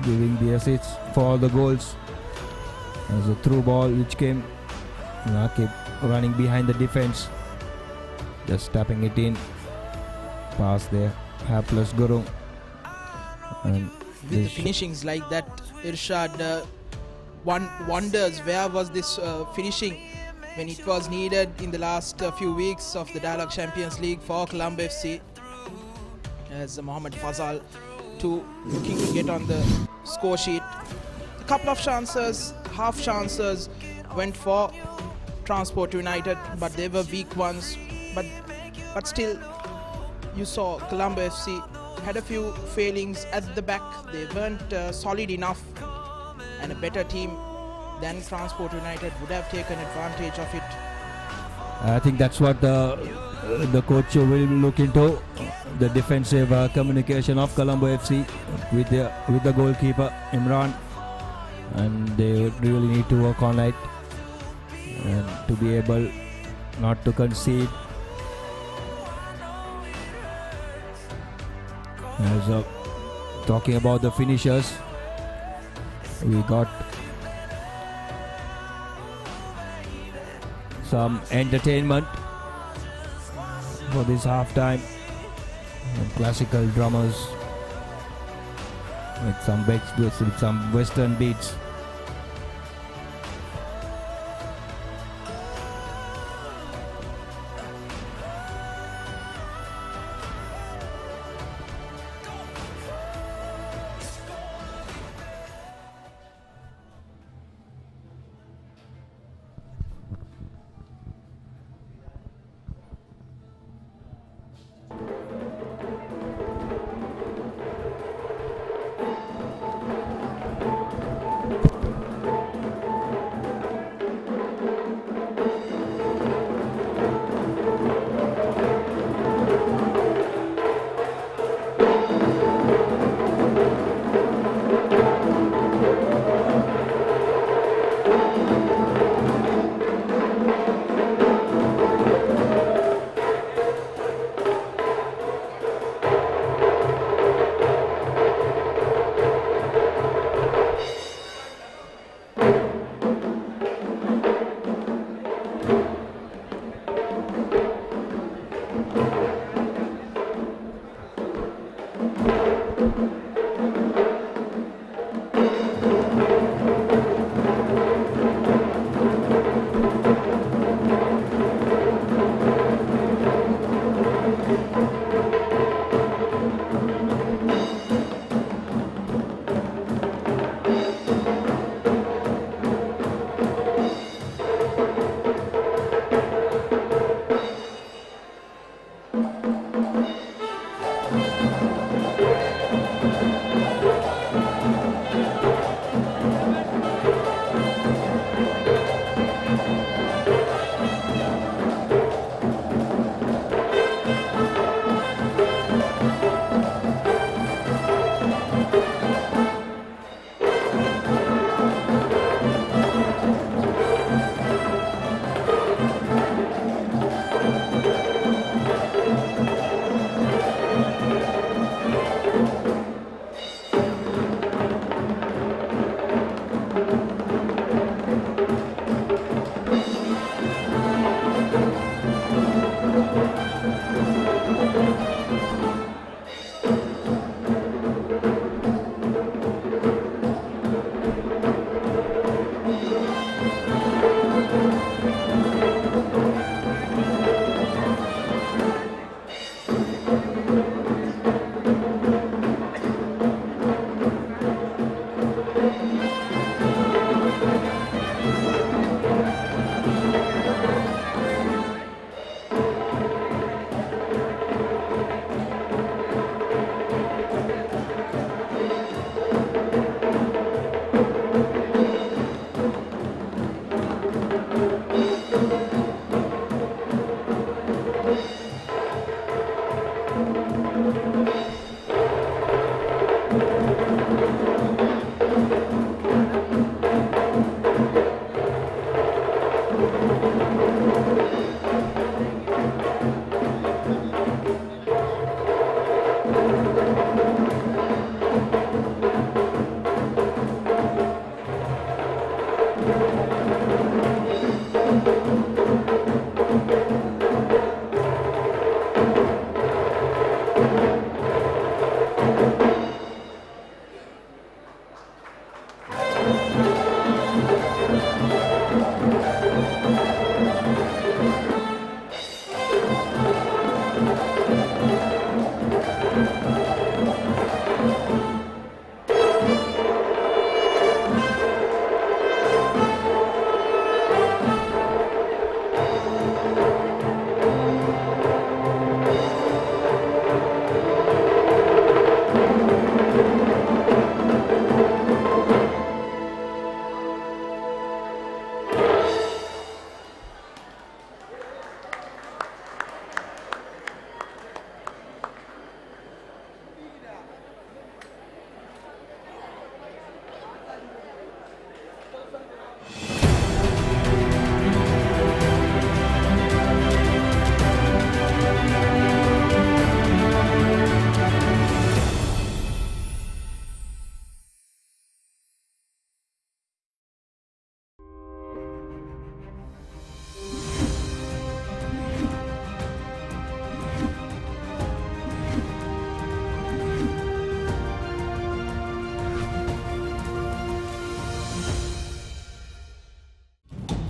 giving the assists for all the goals. There's a through ball which came. Akib running behind the defense, just tapping it in. Pass there, hapless Gurung. And with the finishings like that, Irshad, one wonders where was this finishing when it was needed in the last few weeks of the Dialogue Champions League for Colombo FC, as Mohammad Fazal looking to get on the score sheet. A couple of chances, half chances went for Transport United, but they were weak ones. But still, you saw Colombo FC had a few failings at the back. They weren't solid enough, and a better team than Transport United would have taken advantage of it. I think that's what the coach will look into, the defensive communication of Colombo FC with the goalkeeper Imran, and they would really need to work on it and to be able not to concede. As talking about the finishers, we got some entertainment for this halftime. And classical drummers with some western beats.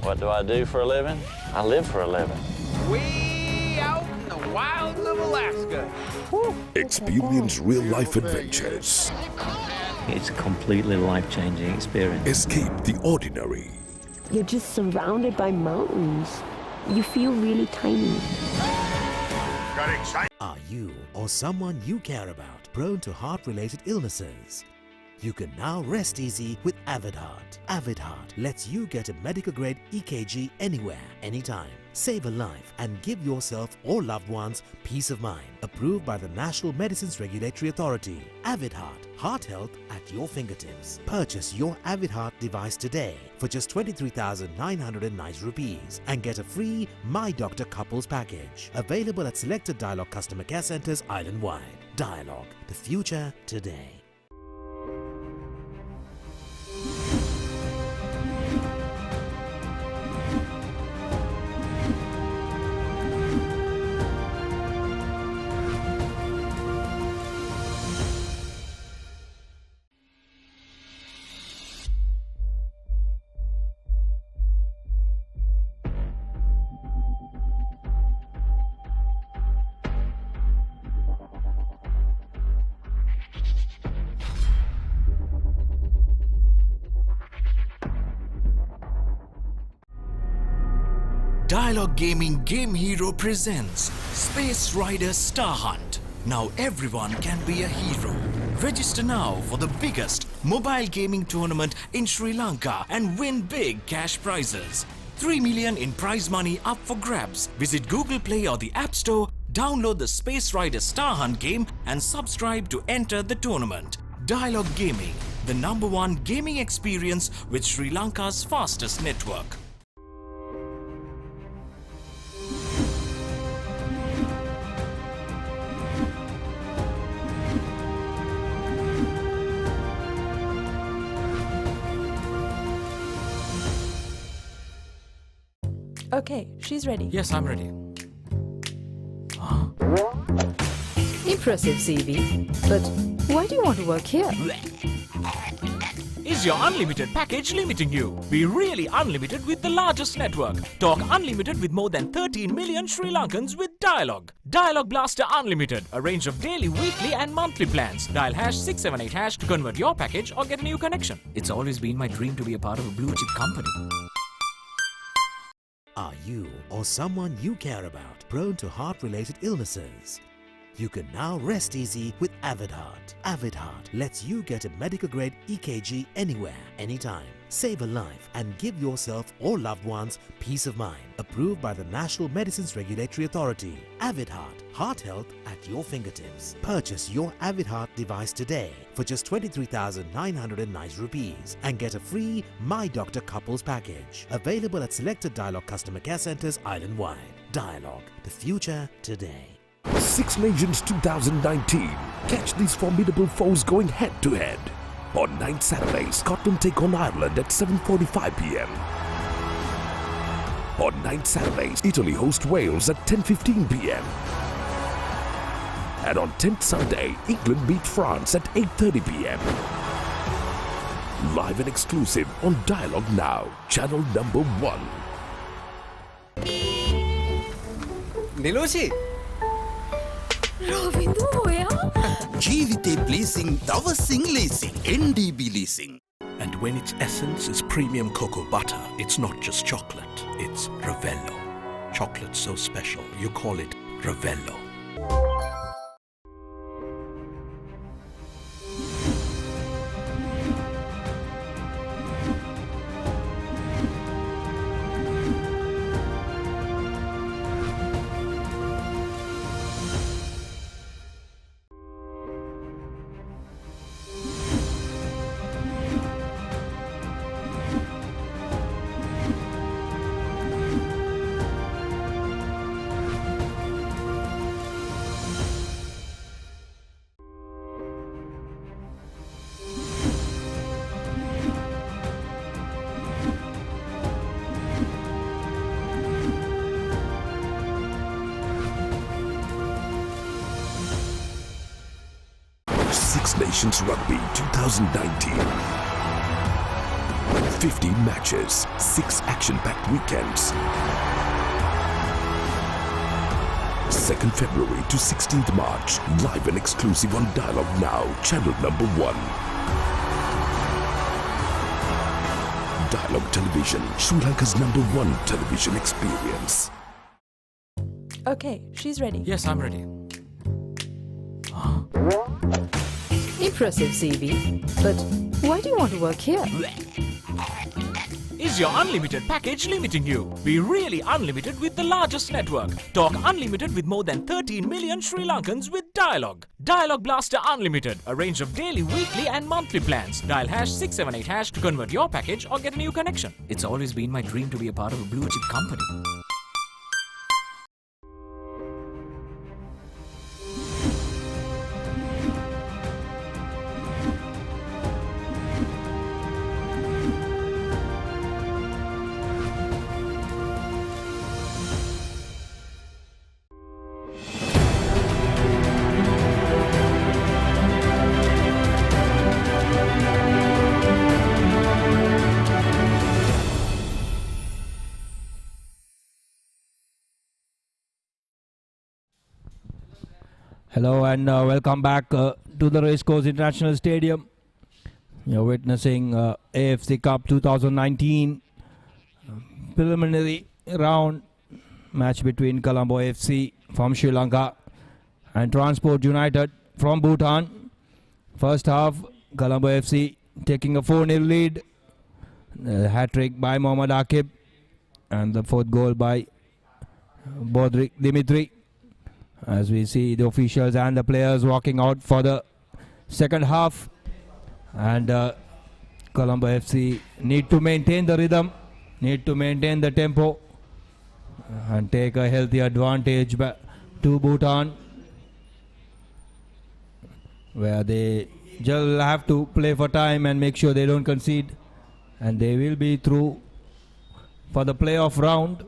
What do I do for a living? I live for a living. Way out in the wilds of Alaska. Experience real-life adventures. It's a completely life-changing experience. Escape the ordinary. You're just surrounded by mountains. You feel really tiny. Are you or someone you care about prone to heart-related illnesses? You can now rest easy with Avid Heart. Avid Heart lets you get a medical-grade EKG anywhere, anytime. Save a life and give yourself or loved ones peace of mind. Approved by the National Medicines Regulatory Authority. Avid Heart. Heart health at your fingertips. Purchase your Avid Heart device today for just 23,990 rupees and get a free My Doctor Couples package. Available at selected Dialog customer care centers island-wide. Dialog. The future today. Dialog Gaming Game Hero presents Space Rider Star Hunt. Now everyone can be a hero. Register now for the biggest mobile gaming tournament in Sri Lanka and win big cash prizes. 3 million in prize money up for grabs. Visit Google Play or the App Store, download the Space Rider Star Hunt game and subscribe to enter the tournament. Dialog Gaming, the #1 gaming experience with Sri Lanka's fastest network. Okay, she's ready. Yes, I'm ready. Impressive CV. But why do you want to work here? Is your unlimited package limiting you? Be really unlimited with the largest network. Talk unlimited with more than 13 million Sri Lankans with Dialog. Dialog Blaster Unlimited, a range of daily, weekly and monthly plans. Dial #678# to convert your package or get a new connection. It's always been my dream to be a part of a blue chip company. Are you or someone you care about prone to heart-related illnesses? You can now rest easy with AvidHeart. AvidHeart lets you get a medical-grade EKG anywhere, anytime. Save a life and give yourself or loved ones peace of mind. Approved by the National Medicines Regulatory Authority. AvidHeart, heart health at your fingertips. Purchase your AvidHeart device today for just 23,909 rupees and get a free My Doctor Couples package. Available at selected Dialog customer care centers island-wide. Dialog, the future today. Six Nations 2019. Catch these formidable foes going head-to-head. On 9th Saturday, Scotland take on Ireland at 7:45 p.m. On 9th Saturday, Italy host Wales at 10:15 p.m. And on 10th Sunday, England beat France at 8:30 p.m. Live and exclusive on Dialog Now, channel number 1. Niloshi. Ravidu ඔයා ජීවිතේ leasing දවසින් leasing NDB leasing. And when its essence is premium cocoa butter, it's not just chocolate, it's Ravello. Chocolate so special, you call it Ravello. Six Nations Rugby 2019. 50 matches, 6 action-packed weekends. 2nd February to 16th March, live and exclusive on Dialog Now, channel number 1. Dialog Television, Sri Lanka's number 1 television experience. Okay, she's ready. Yes, I'm ready. Impressive CV. But why do you want to work here? Is your unlimited package limiting you? Be really unlimited with the largest network. Talk unlimited with more than 13 million Sri Lankans with Dialog. Dialog Blaster Unlimited. A range of daily, weekly and monthly plans. Dial #678# to convert your package or get a new connection. It's always been my dream to be a part of a blue chip company. Hello and welcome back to the Racecourse International Stadium. You're witnessing AFC Cup 2019 preliminary round match between Colombo AFC from Sri Lanka and Transport United from Bhutan. First half, Colombo AFC taking a 4-0 lead. Hat-trick by Mohammad Akib and the 4th goal by Bodrik Dimitri. As we see the officials and the players walking out for the second half, and Colombo FC need to maintain the rhythm, need to maintain the tempo and take a healthy advantage to Bhutan, where they just have to play for time and make sure they don't concede, and they will be through for the playoff round.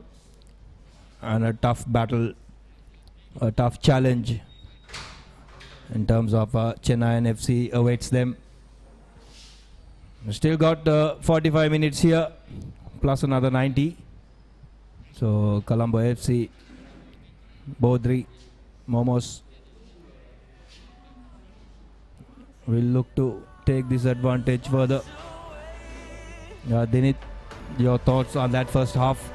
And a tough battle, a tough challenge in terms of Chennai FC awaits them. Still got 45 minutes here plus another 90. So Colombo FC, Bodri, Momos will look to take this advantage further. Dinit, your thoughts on that first half?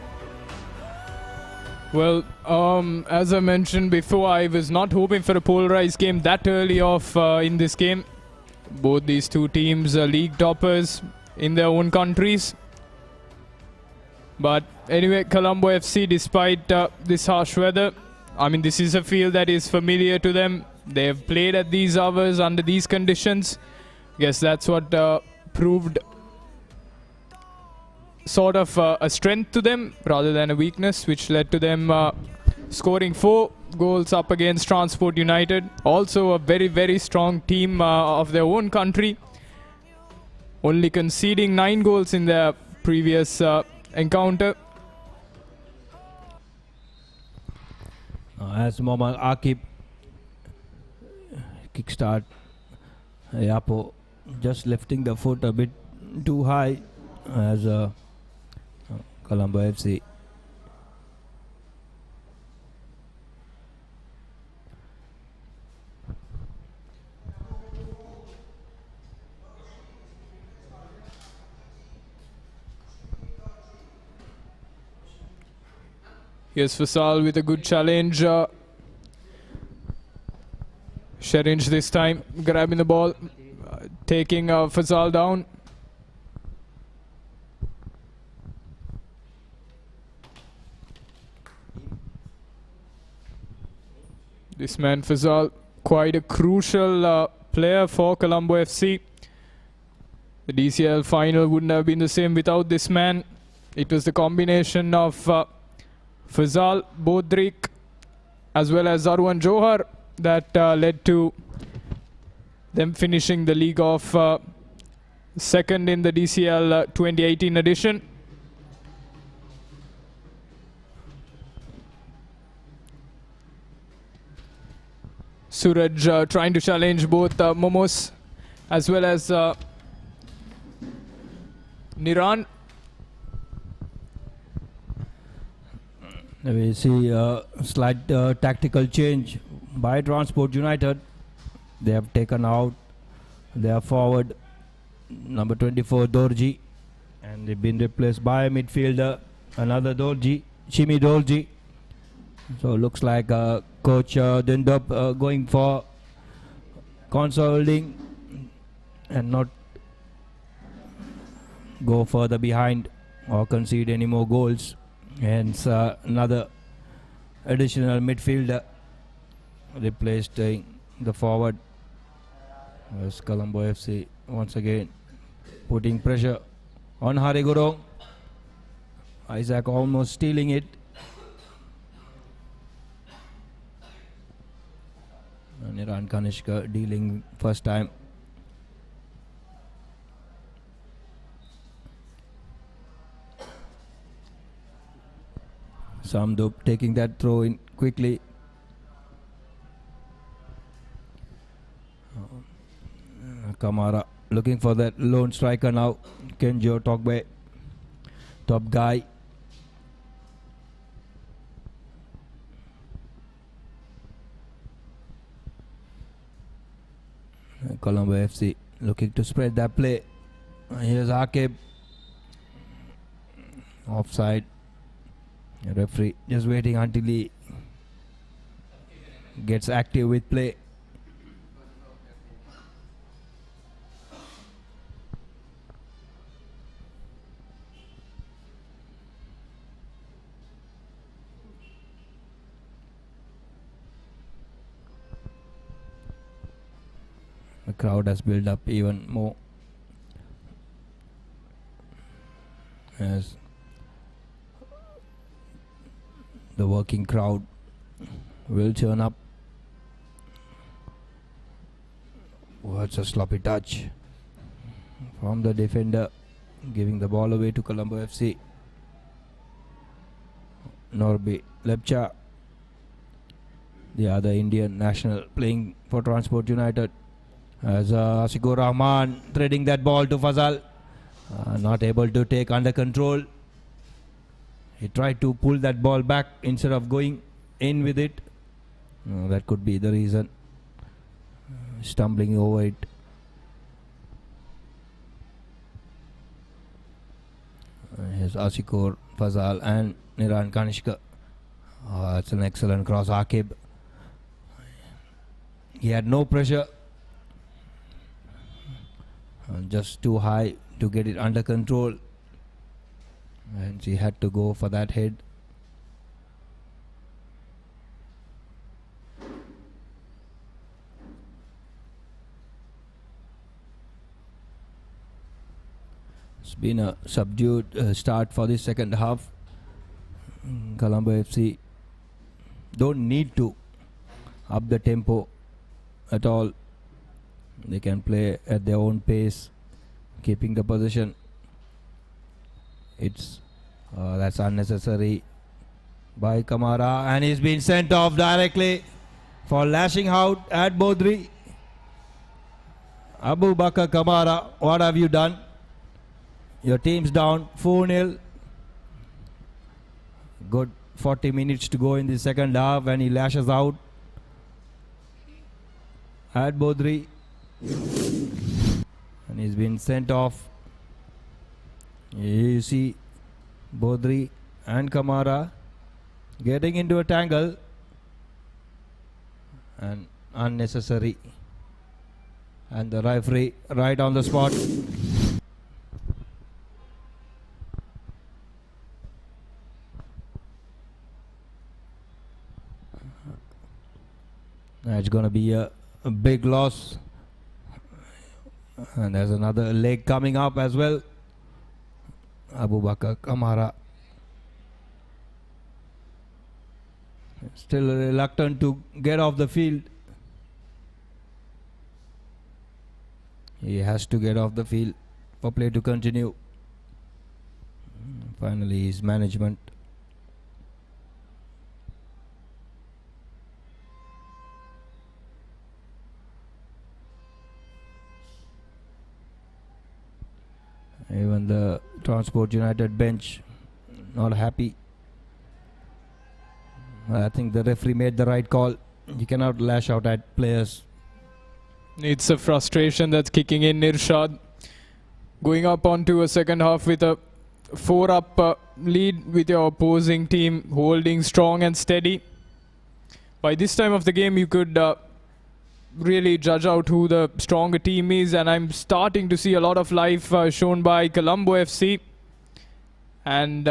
Well, as I mentioned before, I was not hoping for a polarized game that early off in this game. Both these two teams are league toppers in their own countries. But anyway, Colombo FC, despite this harsh weather, I mean, this is a field that is familiar to them. They have played at these hours under these conditions. Guess that's what proved sort of a strength to them rather than a weakness, which led to them scoring 4 goals up against Transport United. Also a very, very strong team of their own country, only conceding 9 goals in their previous encounter. As Mohammad Akib kickstart, Yapo just lifting the foot a bit too high as Colombo FC. Here's Fasal with a good challenge. Sherinj this time grabbing the ball, taking Fasal down. This man Fasal, quite a crucial player for Colombo FC. The DCL final wouldn't have been the same without this man. It was the combination of Fasal, Bodrik, as well as Arwan Johar that led to them finishing the league off second in the DCL 2018 edition. Suraj trying to challenge both Momos as well as Niran. We see a slight tactical change by Transport United. They have taken out their forward number 24 Dorji, and they've been replaced by a midfielder, another Dorji, Shimi Dorji. So looks like coach ended up going for consolidating and not go further behind or concede any more goals. Hence another additional midfielder replaced the forward. As Colombo FC once again putting pressure on Harigurong. Isaac almost stealing it. Niran Kanishka dealing first time. Samdup taking that throw in quickly. Kamara looking for that lone striker now. Kenjo Togbe, top guy. Colombo FC looking to spread that play. Here's Akib. Offside. Referee just waiting until he gets active with play. The crowd has built up even more as the working crowd will turn up. What's a sloppy touch from the defender, giving the ball away to Colombo FC. Norby Lepcha, the other Indian national playing for Transport United, as Asikur Rahman threading that ball to Fazal, not able to take under control. He tried to pull that ball back instead of going in with it. That could be the reason. Stumbling over it. Here's Asikur, Fazal and Niran Kanishka That's an excellent cross, Akib. He had no pressure. Just too high to get it under control. And he had to go for that head. It's been a subdued start for the second half. Colombo FC don't need to up the tempo at all. They can play at their own pace, keeping the possession. It's that's unnecessary by Kamara, and he's been sent off directly for lashing out at Bodri. Abu Bakr Kamara, what have you done? Your team's down 4-0. Good 40 minutes to go in the second half, and he lashes out at Bodri, and he's been sent off. You see Bodri and Kamara getting into a tangle, and unnecessary, and the referee right on the spot. It's going to be a big loss, and there's another leg coming up as well. Abu Bakr Kamara still reluctant to get off the field. He has to get off the field for play to continue. Finally, his management. Even the Transport United bench not happy. I think the referee made the right call. You cannot lash out at players. It's a frustration that's kicking in. Irshad going up onto a second half with a 4-up lead, with your opposing team holding strong and steady. By this time of the game, you could really judge out who the stronger team is, and I'm starting to see a lot of life shown by Colombo FC. And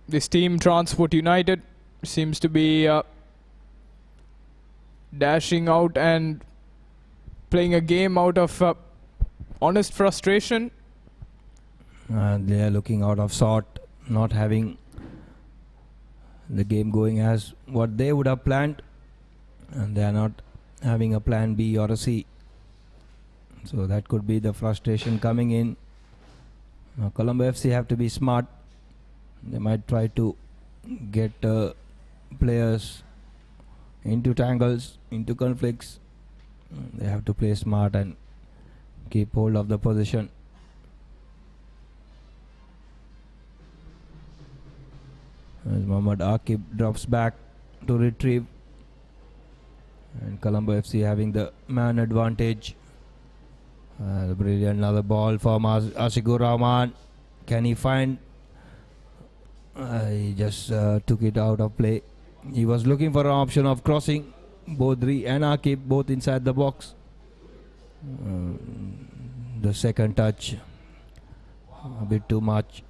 this team, Transport United, seems to be dashing out and playing a game out of honest frustration. They are looking out of sort, not having the game going as what they would have planned, and they are not having a plan B or a C. So that could be the frustration coming in. Now Colombo FC have to be smart. They might try to get players into tangles, into conflicts. They have to play smart and keep hold of the position. As Mohammad Akib drops back to retrieve, and Colombo FC having the man advantage. Brilliant, another ball from Ashikur Rahman. Can he find? He just took it out of play. He was looking for an option of crossing. Bodri and Akib both inside the box. The second touch, a bit too much.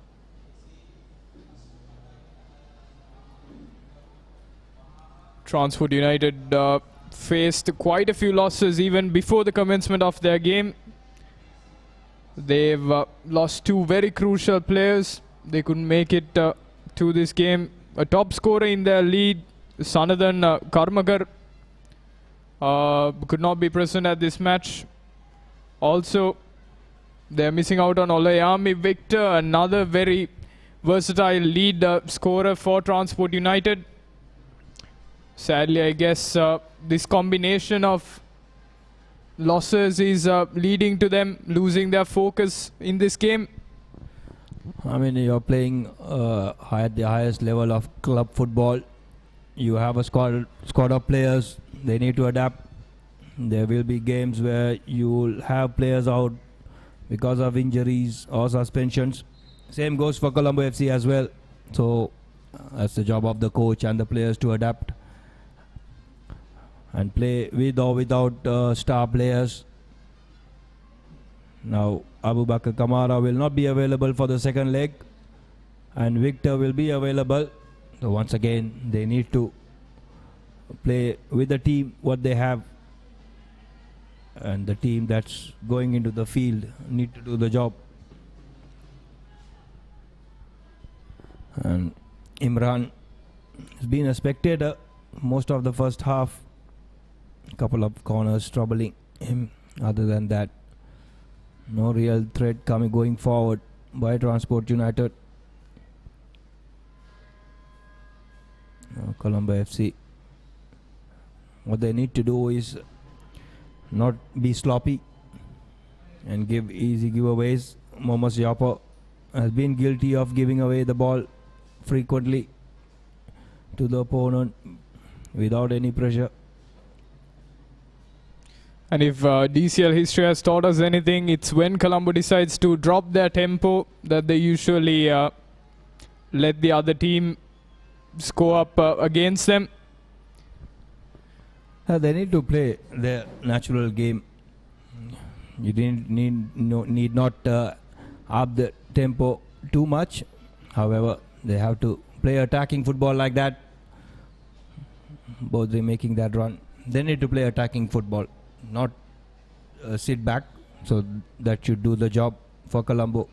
Transport United faced quite a few losses even before the commencement of their game. They've lost two very crucial players. They couldn't make it to this game. A top scorer in their lead, Sanathan Karmakar, could not be present at this match. Also, they're missing out on Olayami Victor, another very versatile lead scorer for Transport United. Sadly, I guess this combination of losses is leading to them losing their focus in this game. I mean, you're playing at the highest level of club football. You have a squad of players. They need to adapt. There will be games where you will have players out because of injuries or suspensions. Same goes for Colombo FC as well. So That's the job of the coach and the players to adapt and play with or without star players. Now Abu Bakr Kamara will not be available for the second leg, and Victor will be available. So once again they need to play with the team what they have, and the team that's going into the field need to do the job. And Imran has been a spectator most of the first half. A couple of corners troubling him. Other than that, no real threat going forward by Transport United. Colombo FC, what they need to do is not be sloppy and give easy giveaways. Mohamed Yapa has been guilty of giving away the ball frequently to the opponent without any pressure. And if DCL history has taught us anything, it's when Colombo decides to drop their tempo that they usually let the other team score up against them. They need to play their natural game. You need not up the tempo too much. However, they have to play attacking football like that. Both they making that run. They need to play attacking football, not sit back. So that should do the job for Colombo.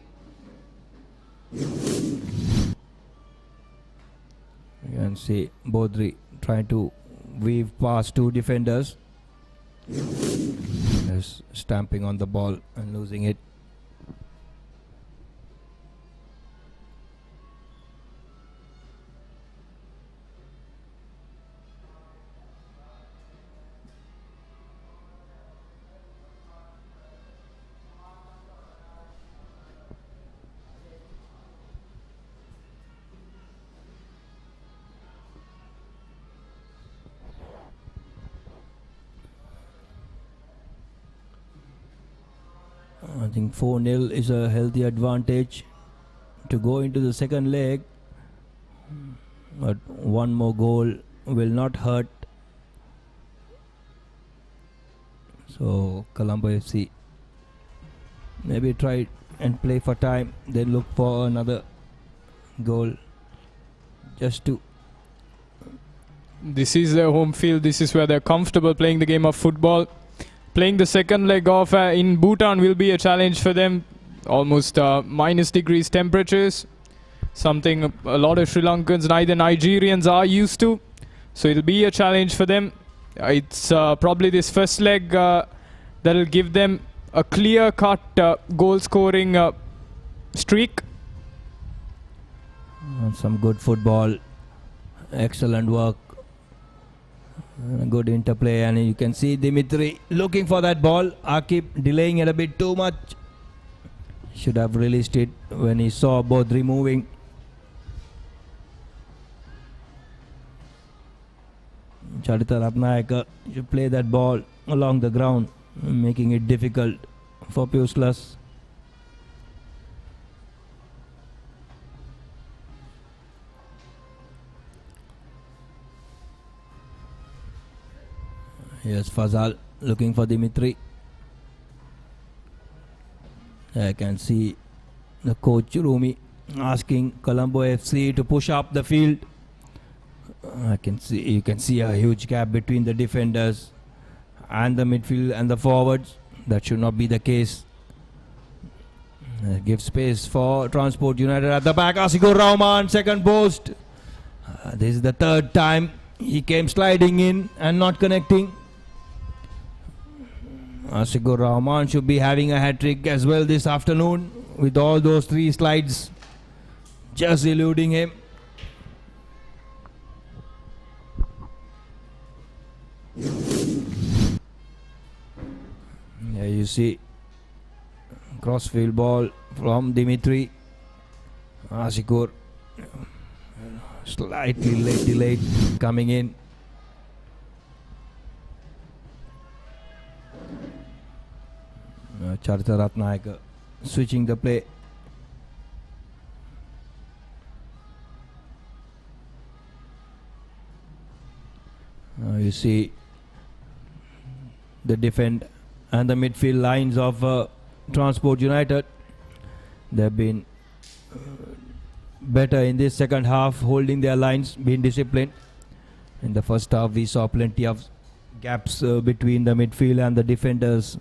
You can see Bodri trying to weave past two defenders. Just stamping on the ball and losing it. I think 4-0 is a healthy advantage to go into the second leg, but one more goal will not hurt. So Colombo FC maybe try and play for time, then look for another goal just to. This is their home field. This is where they're comfortable playing the game of football. Playing the second leg off in Bhutan will be a challenge for them. Almost minus degrees temperatures. Something a lot of Sri Lankans and either Nigerians are used to. So it'll be a challenge for them. It's probably this first leg that'll give them a clear-cut goal-scoring streak. And some good football. Excellent work. Good interplay, and you can see Dimitri looking for that ball. Akib delaying it a bit too much. Should have released it when he saw Bodri moving. Charita Ratnayaka should play that ball along the ground, making it difficult for Puslas. Here's Fazal looking for Dimitri. I can see the coach Rumi asking Colombo FC to push up the field. You can see a huge gap between the defenders and the midfield and the forwards. That should not be the case. Give space for Transport United at the back. Asigur Rahman, second post. This is the third time he came sliding in and not connecting. Asigur Rahman should be having a hat-trick as well this afternoon with all those three slides just eluding him. Here you see crossfield ball from Dimitri. Asigur slightly delayed coming in. Charita Ratnayaka switching the play. see the defend and the midfield lines of Transport United. They've been better in this second half, holding their lines, being disciplined. In the first half, we saw plenty of gaps between the midfield and the defenders,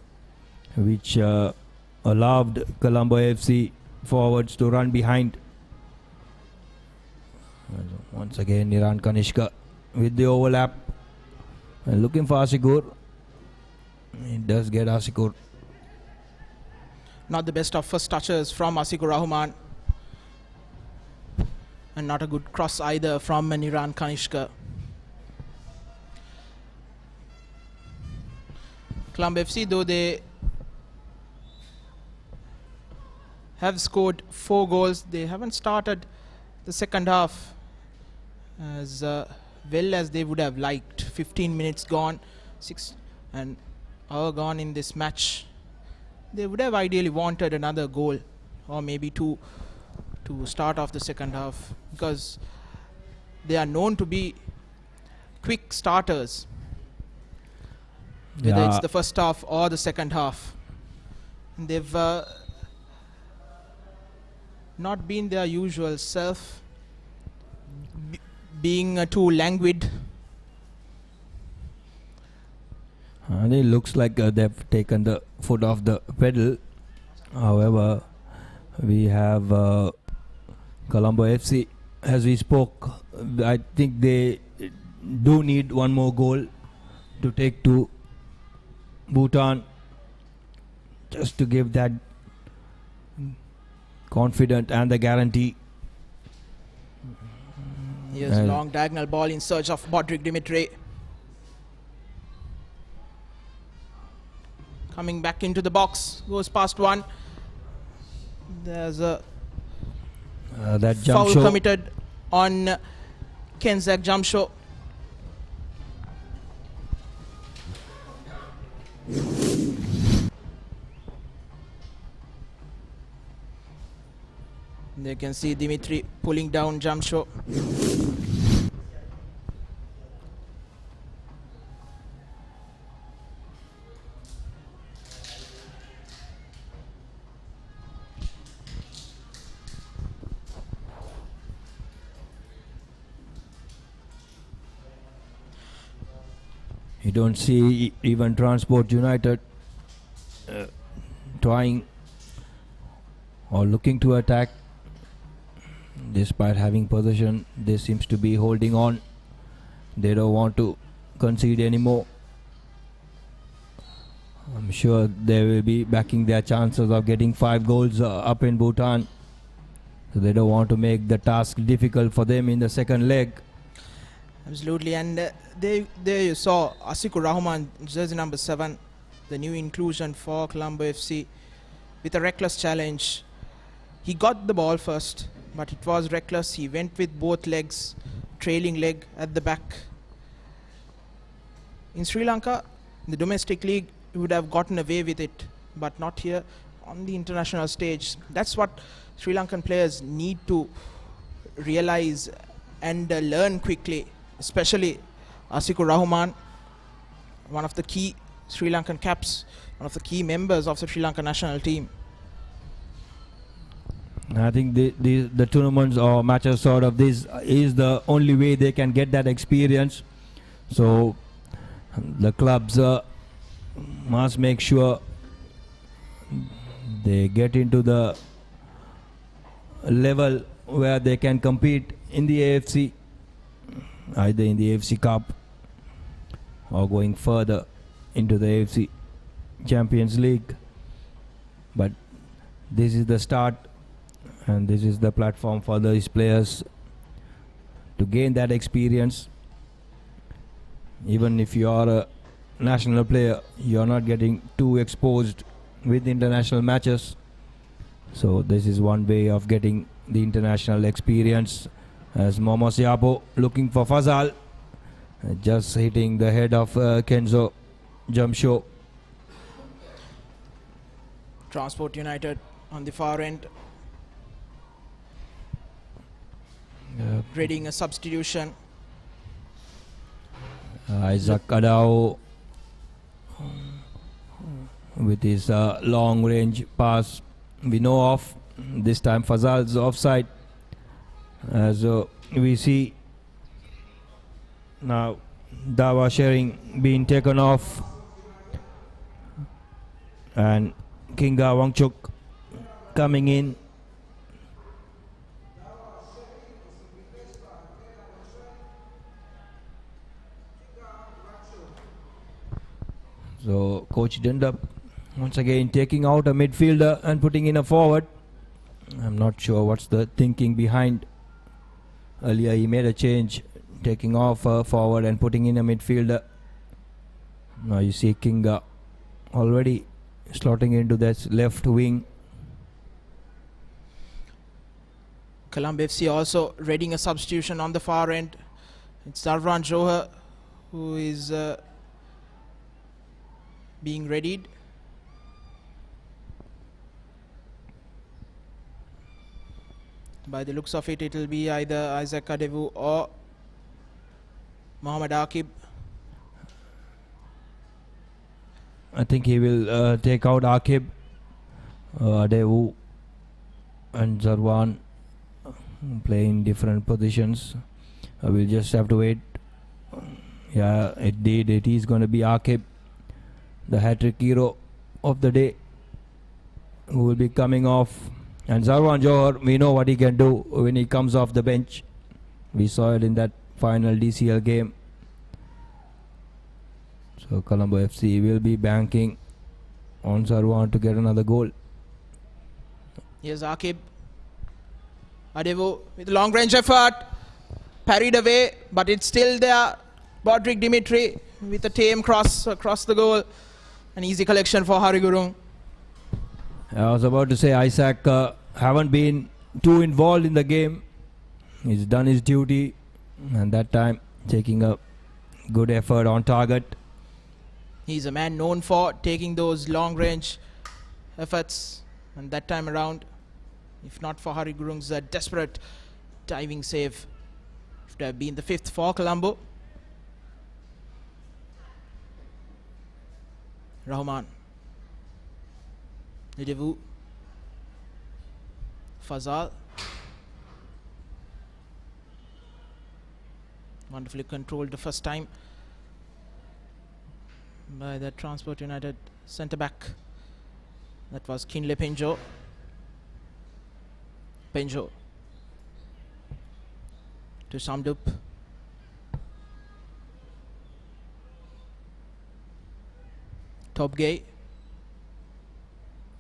which allowed Colombo AFC forwards to run behind. Once again, Niran Kanishka with the overlap and looking for Asikur. It does get Asikur. Not the best of first touches from Asikur Rahman, and not a good cross either from Niran Kanishka. Colombo FC, though they have scored 4 goals, they haven't started the second half as well as they would have liked. 15 minutes gone, 6 and hour gone in this match. They would have ideally wanted another goal or maybe 2 to start off the second half, because they are known to be quick starters, whether it's the first half or the second half. And they've not been their usual self, being too languid. And it looks like they've taken the foot off the pedal. However, we have Colombo FC, as we spoke. I think they do need one more goal to take to Bhutan, just to give that confidence and the guarantee. Here's long diagonal ball in search of Bodrik Dimitri. Coming back into the box, goes past one. There's a that jump foul show committed on Kenzak Jamsho. They can see Dimitri pulling down Jamsho. You don't see even Transport United trying or looking to attack. Despite having possession, they seems to be holding on. They don't want to concede anymore. I'm sure they will be backing their chances of getting 5 goals up in Bhutan. So they don't want to make the task difficult for them in the second leg. Absolutely, and there you saw Asikur Rahman, jersey number 7, the new inclusion for Colombo FC, with a reckless challenge. He got the ball first, but it was reckless. He went with both legs, trailing leg at the back. In Sri Lanka, in the domestic league, he would have gotten away with it, but not here on the international stage. That's what Sri Lankan players need to realize and learn quickly, especially Asikur Rahman, one of the key Sri Lankan caps, one of the key members of the Sri Lankan national team. I think the tournaments or matches sort of this is the only way they can get that experience. So the clubs must make sure they get into the level where they can compete in the AFC, either in the AFC Cup or going further into the AFC Champions League. But this is the start, and this is the platform for these players to gain that experience. Even if you are a national player, you are not getting too exposed with international matches. So this is one way of getting the international experience. As Momo Siapo looking for Fazal, just hitting the head of Kenzo Jamsho. Transport United on the far end, readying a substitution. Isaac Adao with his long range pass we know of. This time Fazal's offside, as we see now Dawa sharing being taken off, and Kinga Wangchuk coming in. So coach ended up once again taking out a midfielder and putting in a forward. I'm not sure what's the thinking behind. Earlier he made a change, taking off a forward and putting in a midfielder. Now you see Kinga already slotting into that left wing. Colombo FC also readying a substitution on the far end. It's Darvan Johar who is being readied. By the looks of it, it will be either Isaac Adevu or Mohammad Akib. I think he will take out Akib, Adevu and Zarwan playing different positions. We'll just have to wait. Yeah, it is going to be Akib, the hat-trick hero of the day, who will be coming off. And Zarwan Johar, we know what he can do when he comes off the bench. We saw it in that final DCL game. So Colombo FC will be banking on Zarwan to get another goal. Here's Akib. Adevu with a long range effort. Parried away, but it's still there. Bodrik Dimitri with a tame cross across the goal. An easy collection for Hari Gurung. I was about to say Isaac haven't been too involved in the game. He's done his duty, and that time taking a good effort on target. He's a man known for taking those long range efforts, and that time around, if not for Hari Gurung's desperate diving save, should have been the 5th for Colombo. Rahman, Nidevu, Fazal, wonderfully controlled the first time by the Transport United centre back. That was Kinle Penjo. Penjo to Samdup. Top gay.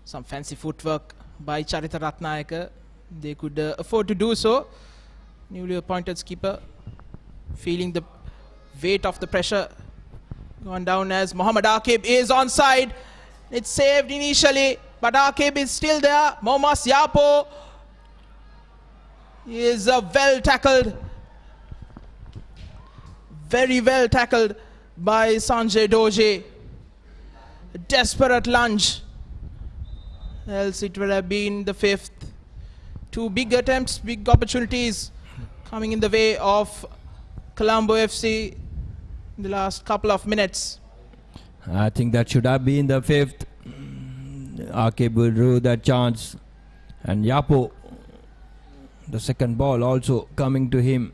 Some fancy footwork by Charita Ratnayaka. They could afford to do so. Newly appointed skipper feeling the weight of the pressure. Gone down as Mohammad Akib is onside. It's saved initially, but Akib is still there. Momas Yapo is well tackled. Very well tackled by Sanjay Doje. A desperate lunge. Else it would have been the 5th. 2 big attempts, big opportunities coming in the way of Colombo FC in the last couple of minutes. I think that should have been the 5th. Akib will rue that chance. And Yapo, the second ball also coming to him.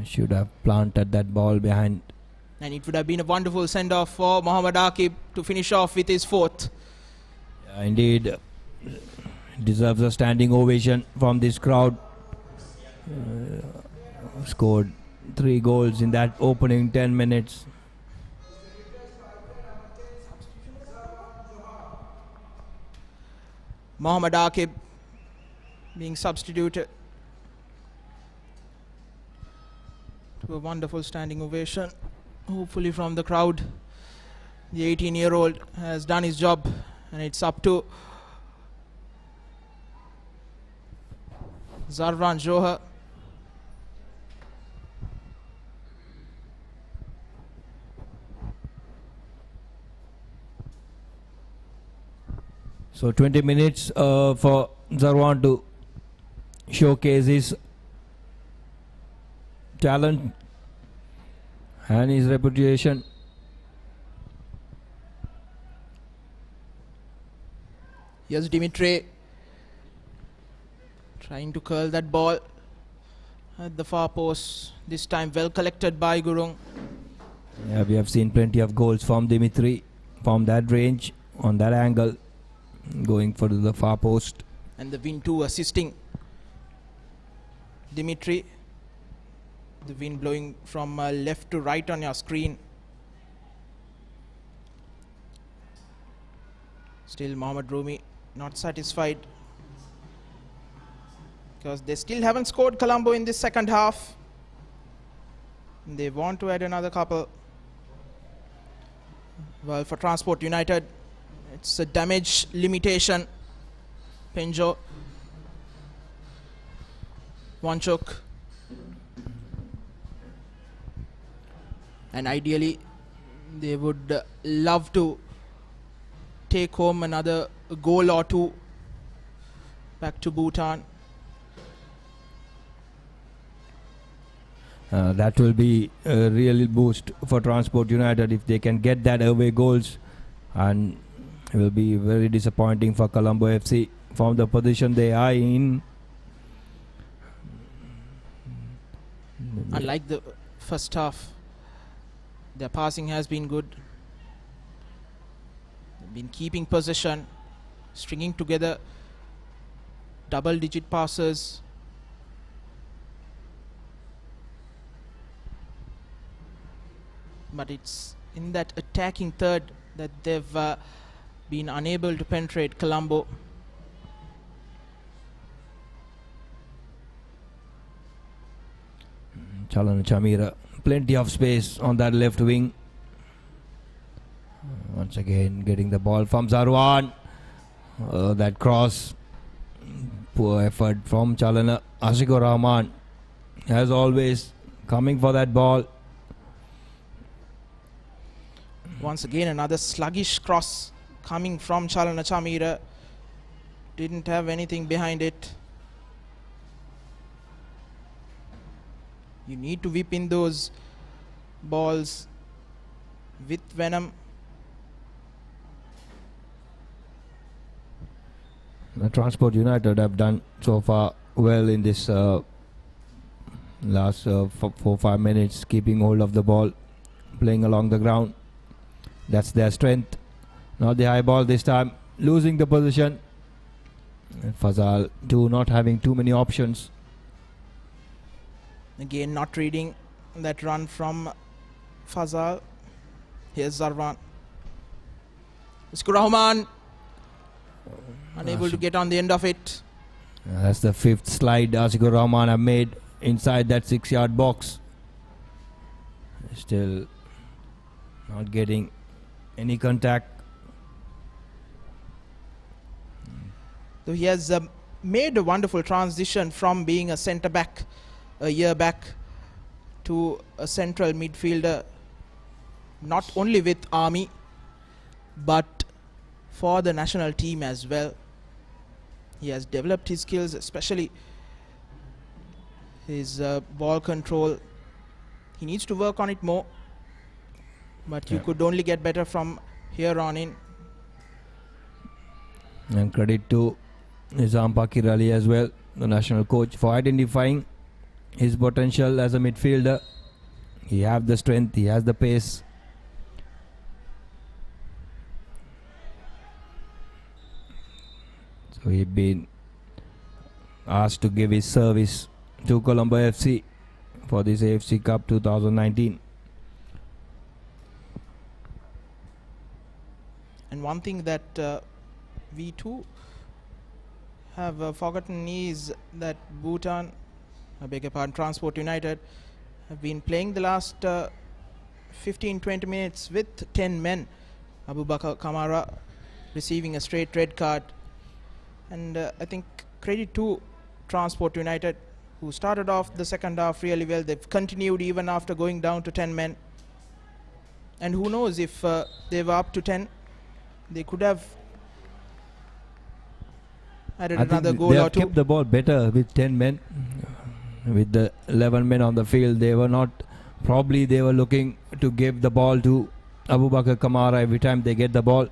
Should have planted that ball behind. And it would have been a wonderful send-off for Mohammad Akib to finish off with his 4th. Yeah, indeed, deserves a standing ovation from this crowd. Scored 3 goals in that opening 10 minutes. Mohammad Akib being substituted to a wonderful standing ovation, hopefully from the crowd. The 18-year-old has done his job, and it's up to Zarvan Johar. So 20 minutes for Zarwan to showcase his talent. and his reputation. Here's Dimitri trying to curl that ball at the far post. This time well collected by Gurung. Yeah, we have seen plenty of goals from Dimitri from that range, on that angle, going for the far post. And the wind too assisting Dimitri. The wind blowing from left to right on your screen. Still Mohammad Rumi not satisfied, because they still haven't scored, Colombo, in this second half. They want to add another couple. Well, for Transport United, it's a damage limitation. Penjo, Wanchuk, and ideally they would love to take home another goal or two back to Bhutan. That will be a real boost for Transport United if they can get that away goals, and it will be very disappointing for Colombo FC from the position they are in. Unlike the first half, their passing has been good. They've been keeping possession, stringing together double-digit passes. But it's in that attacking third that they've been unable to penetrate Colombo. Chalana Chamira, plenty of space on that left wing. Once again getting the ball from Zarwan. That cross, poor effort from Chalana. Ashikur Rahman, as always, coming for that ball. Once again another sluggish cross coming from Chalana Chamira. Didn't have anything behind it. You need to whip in those balls with venom. The Transport United have done so far well in this last 4-5 minutes, keeping hold of the ball, playing along the ground. That's their strength. Not the high ball this time, losing the position. And Fazal too, not having too many options. Again not reading that run from Fazal. Here's Zarwan. Ashikur Rahman unable to get on the end of it. That's the fifth slide Ashikur Rahman have made inside that 6-yard box. Still not getting any contact. So he has made a wonderful transition from being a centre back a year back to a central midfielder, not only with Army but for the national team as well. He has developed his skills, especially his ball control. He needs to work on it more, but you could only get better from here on in. And credit to Nizam Pakir Ali as well, the national coach, for identifying his potential as a midfielder. He has the strength, he has the pace. So he's been asked to give his service to Colombo FC for this AFC Cup 2019. And one thing that we too have forgotten is that Bhutan, I beg your pardon, Transport United have been playing the last 15-20 minutes with 10 men. Abu Bakar Kamara receiving a straight red card. And I think credit to Transport United, who started off the second half really well. They've continued even after going down to 10 men. And who knows, if they were up to 10, they could have added another goal or two. They have kept the ball better with 10 men. With the 11 men on the field, they were not Probably they were looking to give the ball to Abu Bakr Kamara every time they get the ball.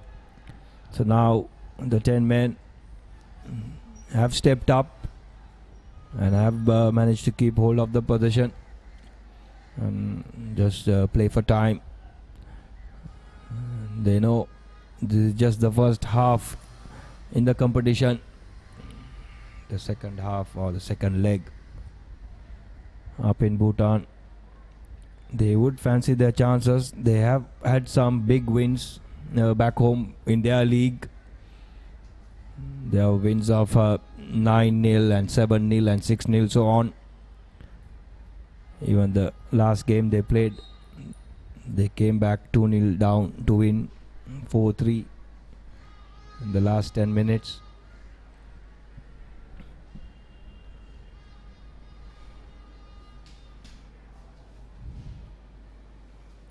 So now the 10 men have stepped up and have managed to keep hold of the possession and just play for time. They know this is just the first half in the competition. The second half or the second leg up in Bhutan, they would fancy their chances. They have had some big wins back home in their league. There are wins of 9-0 and 7-0 and 6-0 so on. Even the last game they played, they came back 2-0 down to win 4-3 in the last 10 minutes.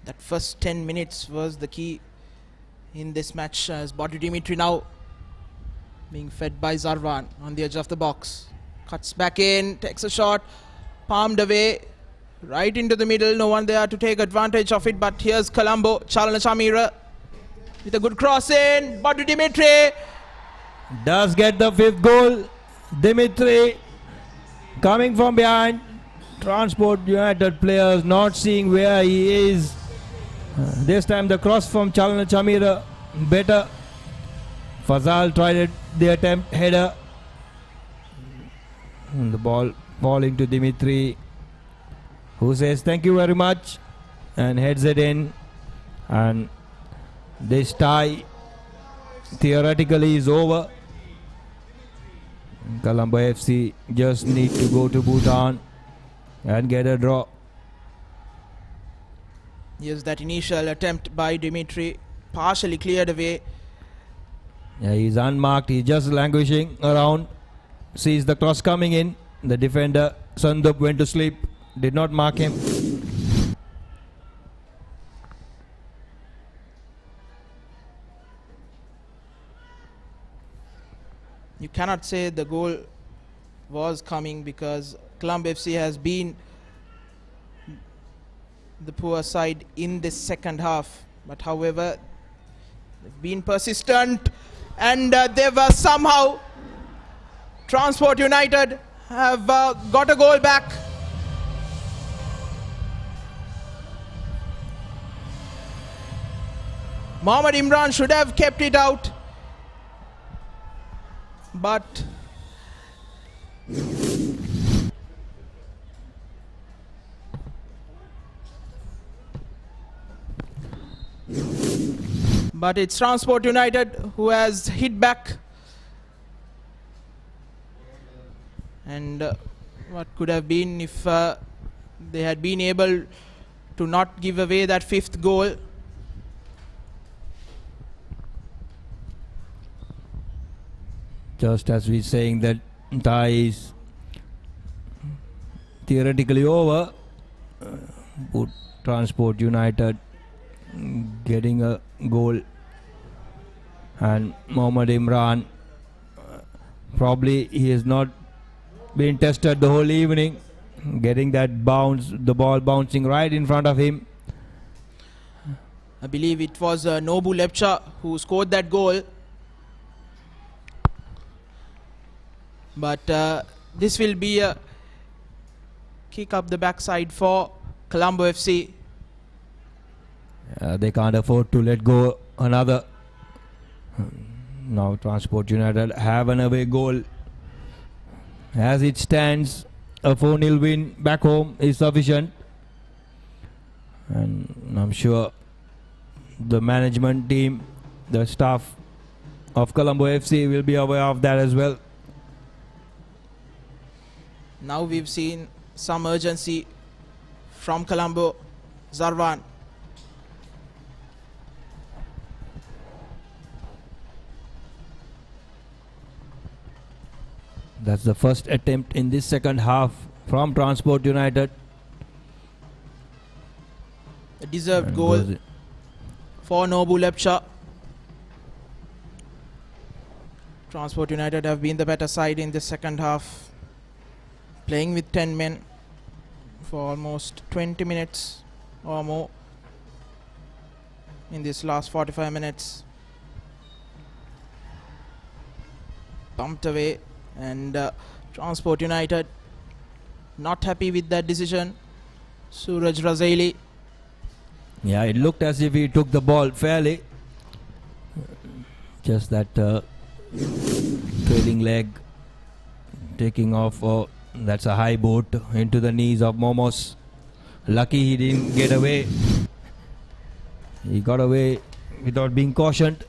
That first 10 minutes was the key in this match, as Badu Dimitri now being fed by Zarwan on the edge of the box. Cuts back in, takes a shot, palmed away, right into the middle. No one there to take advantage of it, but here's Colombo, Chalana Chamira with a good cross in. Badu Dimitri does get the 5th goal. Dimitri coming from behind. Transport United players not seeing where he is. This time the cross from Chalana Chamira better. Fazal tried the attempt, header. And the ball falling to Dimitri, who says thank you very much and heads it in. And this tie theoretically is over. Colombo FC just need to go to Bhutan and get a draw. Yes, that initial attempt by Dimitri partially cleared away. Yeah, he's unmarked. He's just languishing around. Sees the cross coming in. The defender Sandup went to sleep. Did not mark him. You cannot say the goal was coming, because Colombo FC has been the poor side in this second half. But however, they've been persistent, and they've somehow, Transport United have got a goal back. Mohammad Imran should have kept it out, but it's Transport United who has hit back. And what could have been if they had been able to not give away that 5th goal. Just as we're saying that tie is theoretically over, Transport United getting a goal, and Mohammad Imran, probably he has not been tested the whole evening, getting that bounce, the ball bouncing right in front of him. I believe it was Nobu Lepcha who scored that goal. But this will be a kick up the backside for Colombo FC. They can't afford to let go another. Now Transport United have an away goal. As it stands, a 4-0 win back home is sufficient. And I'm sure the management team, the staff of Colombo FC will be aware of that as well. Now we've seen some urgency from Colombo. Zarwan. That's the first attempt in this second half from Transport United. A deserved goal for Nobu Lepcha. Transport United have been the better side in the second half, playing with 10 men for almost 20 minutes. or more in this last 45 minutes. Bumped away, and Transport United not happy with that decision. Suraj Razaili. Yeah, it looked as if he took the ball fairly. Just that trailing leg taking off. That's a high boot into the knees of Momos. Lucky he didn't get away. He got away without being cautioned.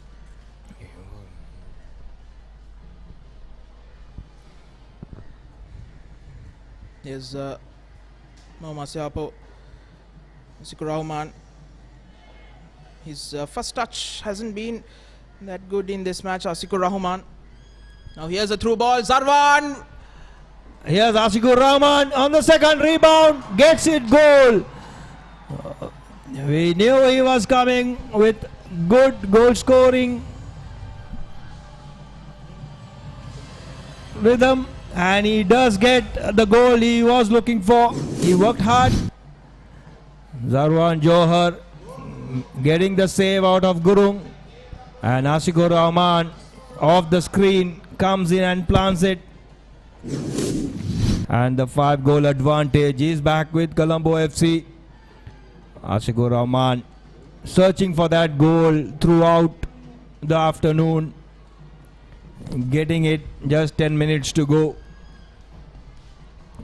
Here's Mohammad Siapo, Asikur Rahman. His first touch hasn't been that good in this match, Asikur Rahman. Now here's a through ball, Zarwan. Here's Asikur Rahman on the second rebound, gets it, goal. We knew he was coming with good goal scoring rhythm, and he does get the goal he was looking for. He worked hard. Zarwan Johar getting the save out of Gurung, and Asikur Rahman off the screen comes in and plants it, and the 5-goal advantage is back with Colombo FC. Asikur Rahman searching for that goal throughout the afternoon, getting it just 10 minutes to go,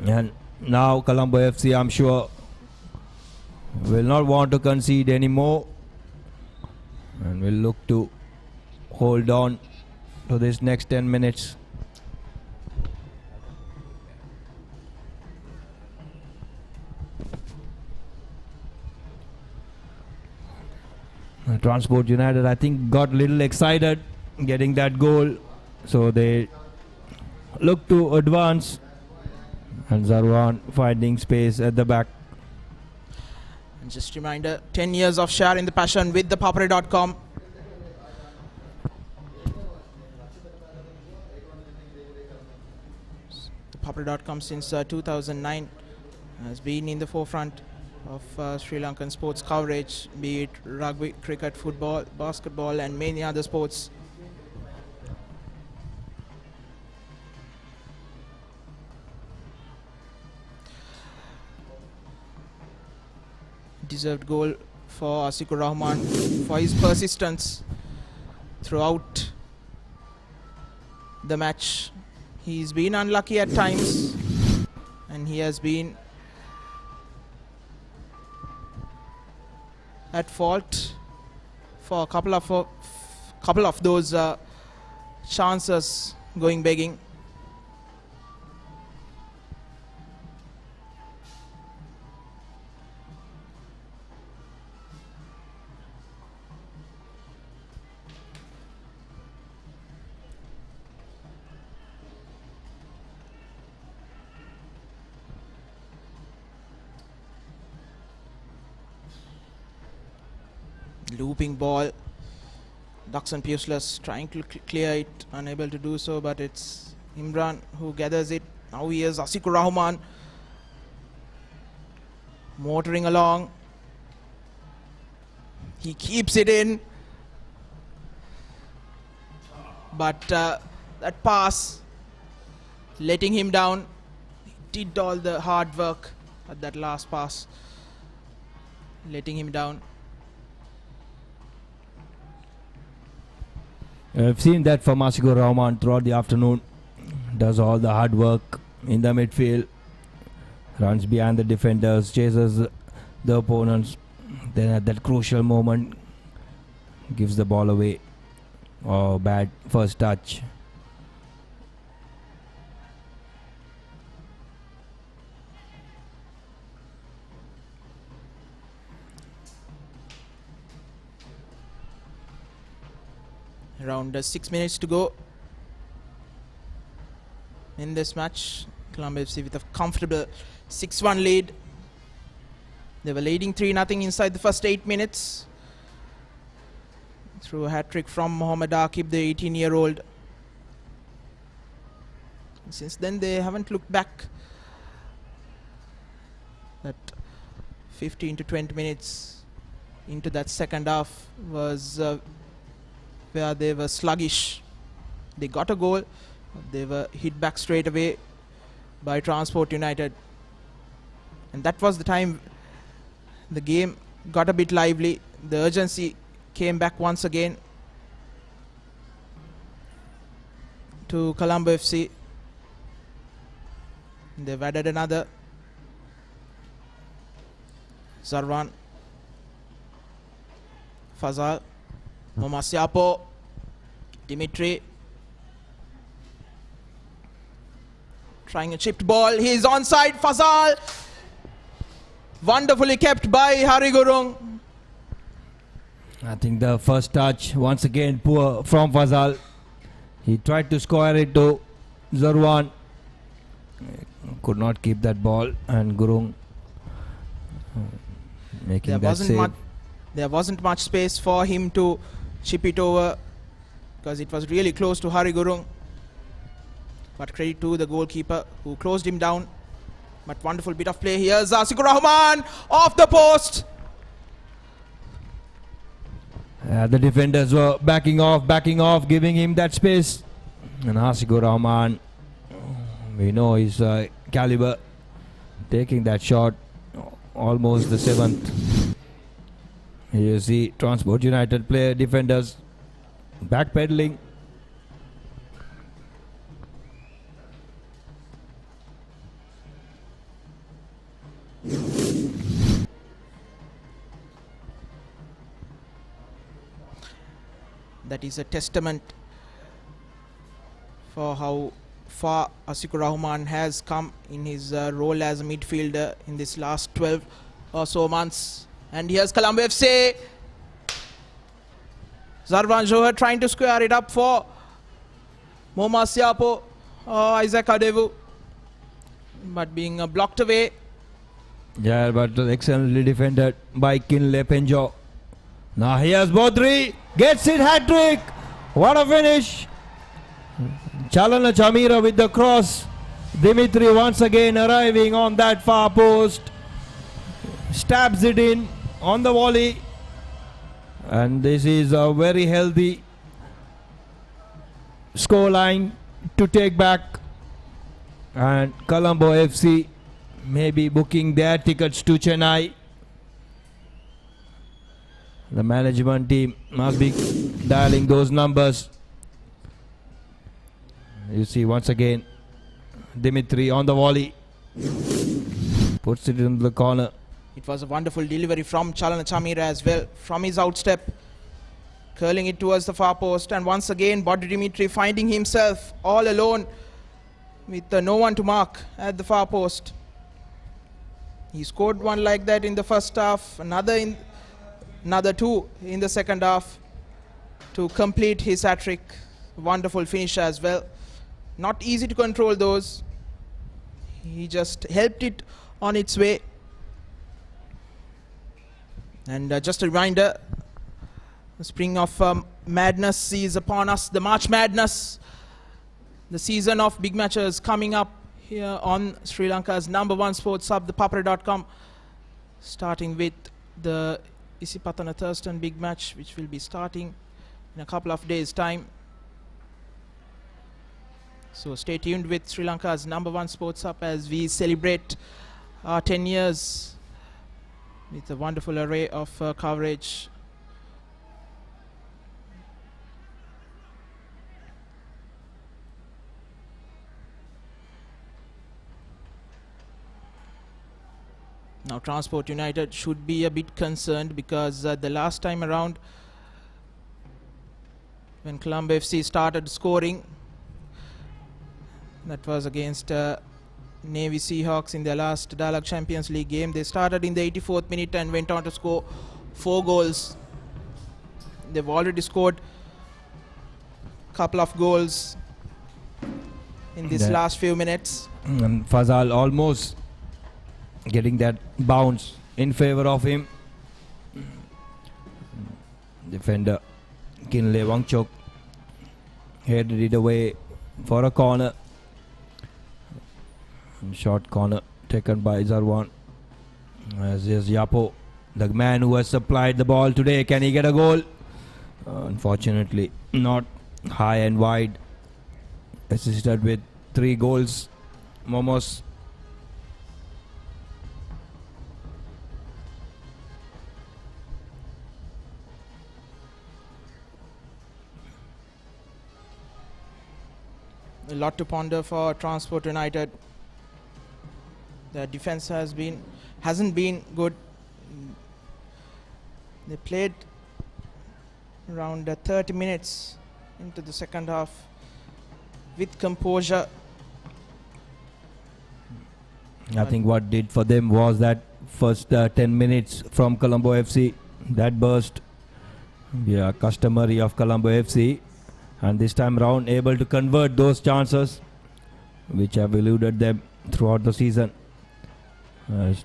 and now Colombo FC, I'm sure, will not want to concede anymore and will look to hold on to this next 10 minutes. Transport United, I think, got a little excited getting that goal, so they look to advance, and Zarwan finding space at the back. And just a reminder, 10 years of share in the passion with ThePapare.com. ThePapare.com since 2009 has been in the forefront of Sri Lankan sports coverage, be it rugby, cricket, football, basketball, and many other sports. Deserved goal for Asikur Rahman for his persistence throughout the match. He's been unlucky at times, and he has been at fault for a couple of those chances going begging. Looping ball, Daxon Puceless trying to clear it, unable to do so, but it's Imran who gathers it. Now here's Asikur Rahman motoring along. He keeps it in, but that pass letting him down. He did all the hard work at that last pass, letting him down. I've seen that from Asikur Rahman throughout the afternoon. Does all the hard work in the midfield, runs behind the defenders, chases the opponents, then at that crucial moment gives the ball away. Oh, bad first touch. Around 6 minutes to go in this match. Colombo FC with a comfortable 6-1 lead. They were leading 3-0 inside the first 8 minutes through a hat-trick from Mohammad Aqib, the 18-year-old. Since then they haven't looked back. That 15 to 20 minutes into that second half was where they were sluggish. They got a goal. They were hit back straight away by Transport United. And that was the time the game got a bit lively. The urgency came back once again to Colombo FC. They've added another. Zarwan, Fazal, Momasiapo, Dimitri. Trying a chipped ball. He's onside. Fazal. Wonderfully kept by Hari Gurung. I think the first touch, once again, poor from Fazal. He tried to square it to Zarwan. Could not keep that ball, and Gurung making that save. There wasn't much space for him to chip it over because it was really close to Hari Gurung. But credit to the goalkeeper who closed him down. But wonderful bit of play here. Asikur Rahman off the post. The defenders were backing off, giving him that space. And Asikur Rahman, we know his caliber, taking that shot, almost the 7th. Here you see Transport United player defenders backpedaling. That is a testament for how far Asikur Rahman has come in his role as a midfielder in this last 12 or so months. And here's Colombo FC. Zarwan Johar trying to square it up for Moma Siapo or Isaac Adevu, but being blocked away. Yeah, but excellently defended by Kinle Penjo. Now here's Bodri, gets it, hat-trick. What a finish. Chalana Chamira with the cross. Dimitri once again arriving on that far post. Stabs it in on the volley. And this is a very healthy scoreline to take back. And Colombo FC may be booking their tickets to Chennai. The management team must be dialing those numbers. You see once again Dimitri on the volley. Puts it in the corner. It was a wonderful delivery from Chalana Chamira as well. From his outstep, curling it towards the far post. And once again, Bodri Dimitri finding himself all alone with no one to mark at the far post. He scored one like that in the first half, another two in the second half to complete his hat-trick. Wonderful finish as well. Not easy to control those. He just helped it on its way. And just a reminder, the spring of madness is upon us. The March Madness, the season of big matches coming up here on Sri Lanka's #1 sports hub, ThePapare.com, starting with the Isipatana Thurston big match, which will be starting in a couple of days' time. So stay tuned with Sri Lanka's #1 sports hub as we celebrate our 10 years with a wonderful array of coverage. Now Transport United should be a bit concerned because the last time around when Colombo FC started scoring, that was against Navy Seahawks in their last Dialogue Champions League game. They started in the 84th minute and went on to score 4 goals. They've already scored a couple of goals in this last few minutes. And Fazal almost getting that bounce in favor of him. Defender Kinle Wangchok headed it away for a corner. Short corner taken by Zarwan. As is Yapo, the man who has supplied the ball today. Can he get a goal? Unfortunately, not high and wide. Assisted with 3 goals. Momos. A lot to ponder for Transport United. Their defense hasn't been good. They played around 30 minutes into the second half with composure. I think what did for them was that first 10 minutes from Colombo FC, that burst. Yeah, customary of Colombo FC. And this time round able to convert those chances which have eluded them throughout the season.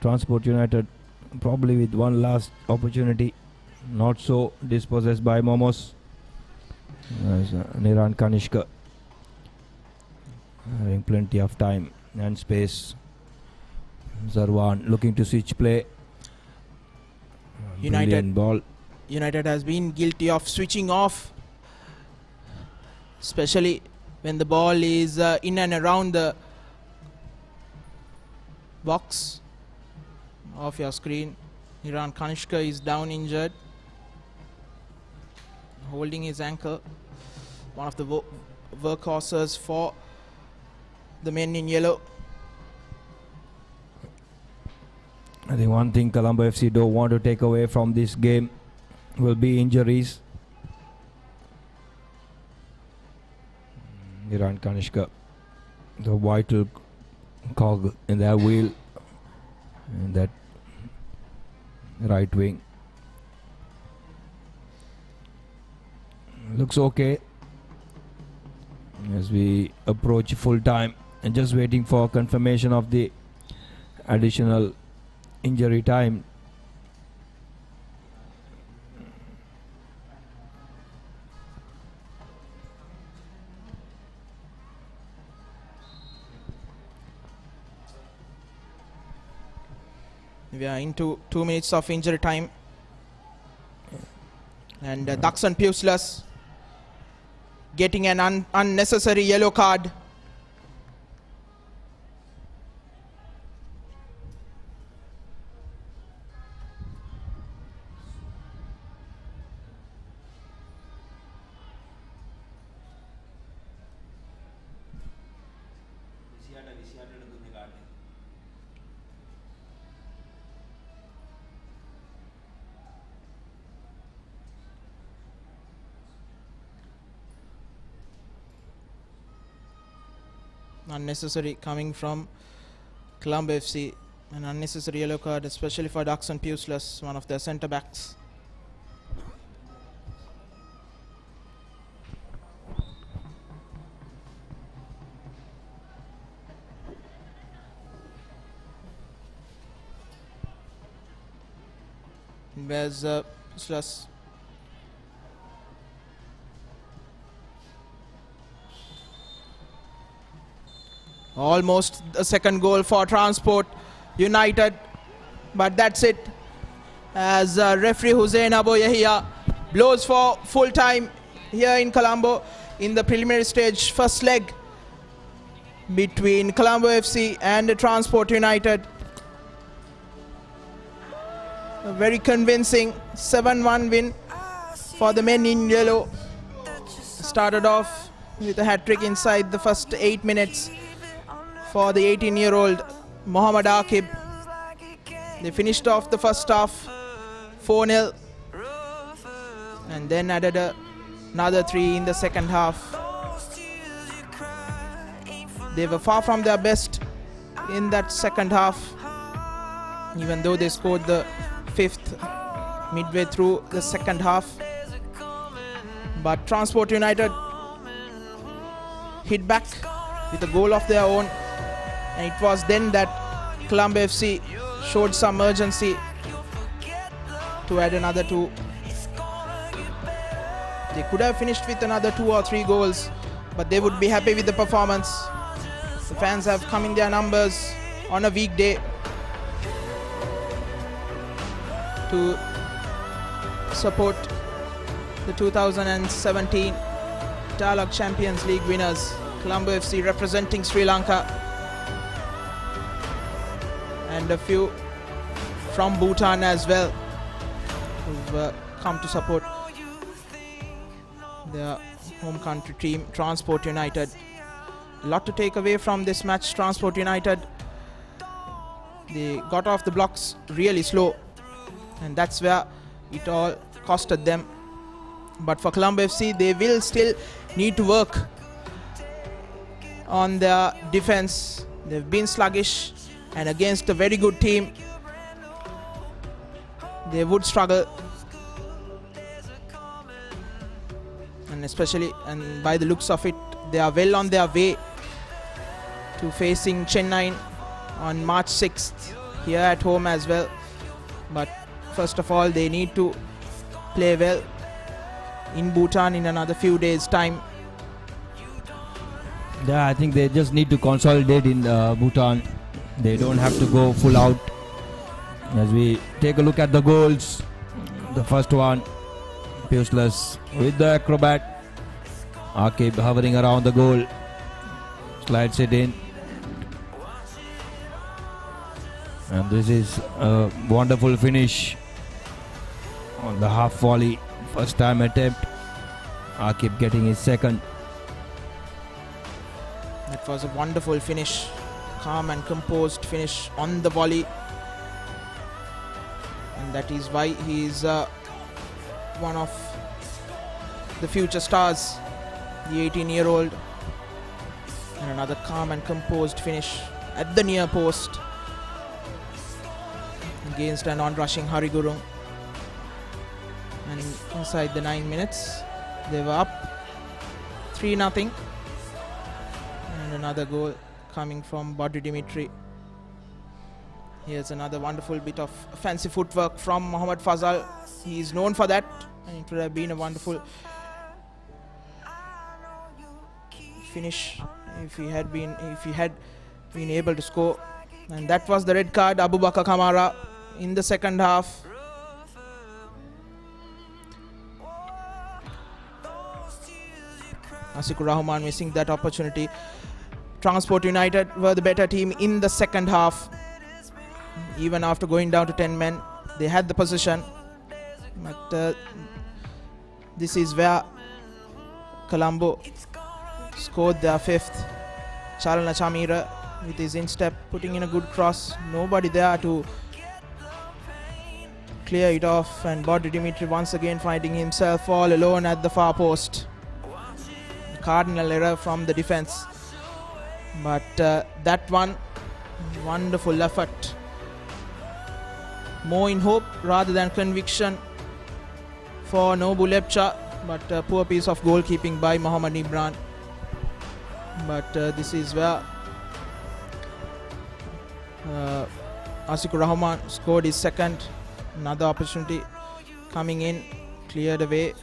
Transport United probably with one last opportunity, not so dispossessed by Momos. Niran Kanishka having plenty of time and space. Zarwan looking to switch play. Brilliant ball. United has been guilty of switching off, especially when the ball is in and around the box of your screen. Niran Kanishka is down injured, holding his ankle. One of the workhorses for the men in yellow. I think one thing Colombo FC don't want to take away from this game will be injuries. Niran Kanishka, the vital cog in their wheel, in that right wing. Looks okay as we approach full time and just waiting for confirmation of the additional injury time. We are into 2 minutes of injury time, and Daxon Pucelas getting an unnecessary yellow card. Unnecessary coming from Colombo FC, an unnecessary yellow card, especially for Daxon Pucelas, one of their centre backs. Where's Pucelas? Almost a second goal for Transport United, but that's it, as referee Hussein Abu Yahya blows for full time here in Colombo in the preliminary stage first leg between Colombo FC and Transport United. A very convincing 7-1 win for the men in yellow. Started off with a hat-trick inside the first 8 minutes for the 18-year-old Mohammad Akib. They finished off the first half 4-0 and then added another 3 in the second half. They were far from their best in that second half, even though they scored the 5th midway through the second half. But Transport United hit back with a goal of their own, and it was then that Colombo FC showed some urgency to add another 2. They could have finished with another 2 or 3 goals, but they would be happy with the performance. The fans have come in their numbers on a weekday. to support the 2017 Dialogue Champions League winners, Colombo FC representing Sri Lanka, and a few from Bhutan as well who've come to support their home country team, Transport United. A lot to take away from this match. Transport United, they got off the blocks really slow, and that's where it all costed them. But for Colombo FC, they will still need to work on their defense. They've been sluggish, and against a very good team, they would struggle. And especially, and by the looks of it, they are well on their way to facing Chennai on March 6th here at home as well. But first of all, they need to play well in Bhutan in another few days' time. Yeah, I think they just need to consolidate in Bhutan. They don't have to go full out. As we take a look at the goals, the first one, Puceless with the acrobat. Akib hovering around the goal, slides it in. And this is a wonderful finish on the half volley. First time attempt. Akib getting his second. That was a wonderful finish. Calm and composed finish on the volley. And that is why he is one of the future stars, the 18-year-old. And another calm and composed finish at the near post against an on-rushing Harigurung. And inside the 9 minutes, they were up 3-0. And another goal coming from Bodri Dimitri. Here's another wonderful bit of fancy footwork from Mohammad Fazal. He is known for that, and it would have been a wonderful finish if he had been able to score. And that was the red card, Abu Bakar Kamara, in the second half. Asikur Rahman missing that opportunity. Transport United were the better team in the second half. Even after going down to 10 men, they had the possession. But this is where Colombo scored their fifth. Chalana Chamira with his instep, putting in a good cross. Nobody there to clear it off, and Bodri Dimitri once again finding himself all alone at the far post. Cardinal error from the defense. But that one, wonderful effort. More in hope rather than conviction for Nobu Lepcha, but a poor piece of goalkeeping by Mohammad Imran. But this is where Asikur Rahman scored his second. Another opportunity coming in, cleared away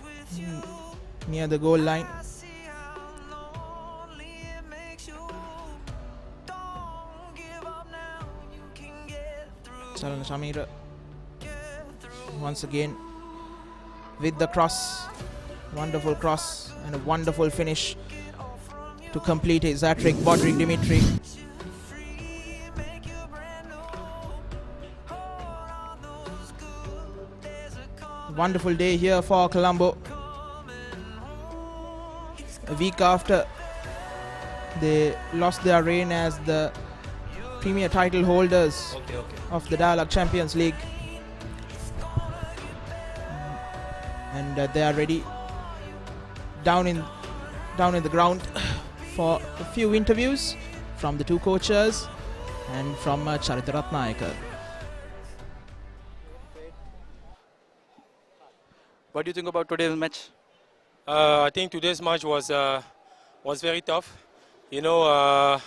near the goal line. Chalana Chamira once again with the cross. Wonderful cross and a wonderful finish to complete his hat-trick. Bodri Dimitri. Wonderful day here for Colombo. A week after they lost their reign as the premier title holders of the Dialogue Champions League, and they are ready down in the ground for a few interviews from the two coaches and from Charita Ratnayaka. What do you think about today's match? I think today's match was very tough. You know,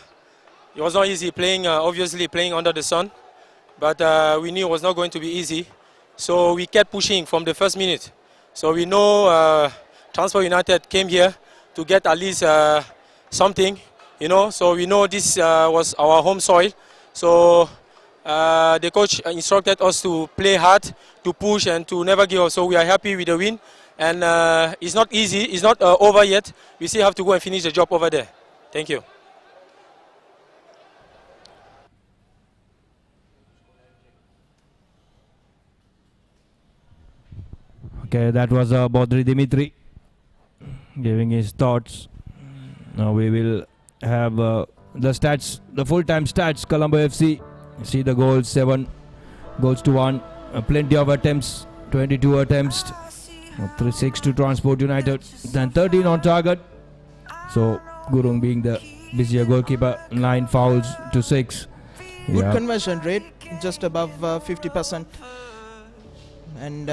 it was not easy playing, obviously playing under the sun, but we knew it was not going to be easy. So we kept pushing from the first minute. So we know Transport United came here to get at least something, you know. So we know this was our home soil. So The coach instructed us to play hard, to push and to never give up. So we are happy with the win. And it's not easy, it's not over yet. We still have to go and finish the job over there. Thank you. Okay, that was Bodri Dimitri giving his thoughts. Now we will have the stats, the full-time stats. Colombo FC, see the goals, 7 goals to 1. Plenty of attempts, 22 attempts. 6 to Transport United, then 13 on target. So Gurung being the busier goalkeeper, 9 fouls to 6. Good conversion rate, just above 50%. And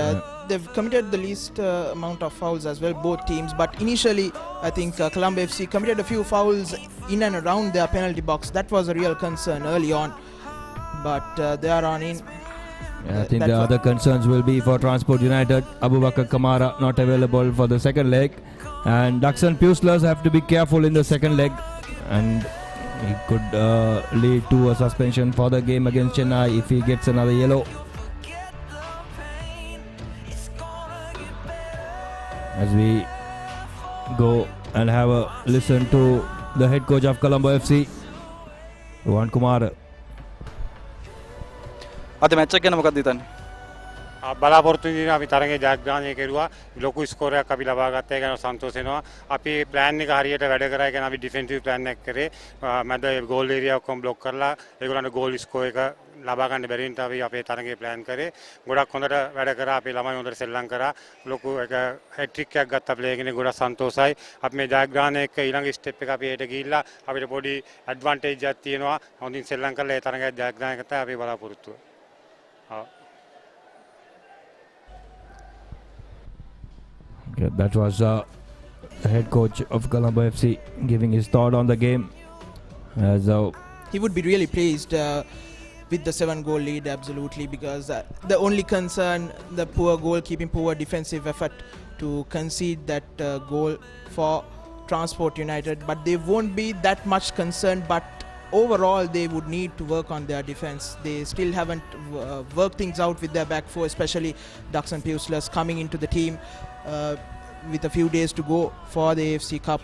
they've committed the least amount of fouls as well, both teams. But initially, I think Colombo FC committed a few fouls in and around their penalty box. That was a real concern early on. But they are on in. I think the other concerns will be for Transport United. Abubakar Kamara not available for the second leg. And Daxon Puslers have to be careful in the second leg. And he could lead to a suspension for the game against Chennai if he gets another yellow. As we go and have a listen to the head coach of Colombo FC, Rohan Kumar. අද match එක ගැන මොකක්ද හිතන්නේ? බලාපොරොත්තු වෙන අපි තරගේ ජයග්‍රහණය කෙරුවා. ලොකු ස්කෝරයක් අපි ලබා ගත්තා. ඒ ගැන සන්තෝෂ වෙනවා. අපි ප්ලෑන් එක හරියට වැඩ කරා. ඒ කියන්නේ අපි ඩිෆෙන්සිව් ප්ලෑන් එකක් කරේ. මැද ගෝල් ඒරියා ඔක්කොම බ්ලොක් කරලා ඒගොල්ලන්ට ගෝල් ස්කෝර් එක ලබා ගන්න බැරි නිසා අපි අපේ තරගේ ප්ලෑන් කරේ. ගොඩක් හොඳට වැඩ කරා. අපේ ළමයි හොඳට සෙල්ලම් කරා. ලොකු එක හැට්‍රික් එකක් ගත්තා ප්ලේ එකනේ. ගොඩක් සන්තෝෂයි. අපි මේ ජයග්‍රහණය එක්ක ඊළඟ ස්ටෙප් එක අපි හෙට ගිහිල්ලා අපිට පොඩි ඇඩ්වාන්ටේජ් එකක් තියෙනවා. හොඳින් සෙල්ලම් කරලා ඒ තරගේ ජයග්‍රහණය කරලා අපි බලාපොරොත්තු වෙනවා. Okay, that was the head coach of Colombo FC giving his thought on the game. He would be really pleased with the 7-goal lead, absolutely, because the only concern, the poor goalkeeping, poor defensive effort to concede that goal for Transport United. But they won't be that much concerned, but overall they would need to work on their defense. They still haven't worked things out with their back four, especially Daxon Puslers coming into the team with a few days to go for the AFC Cup.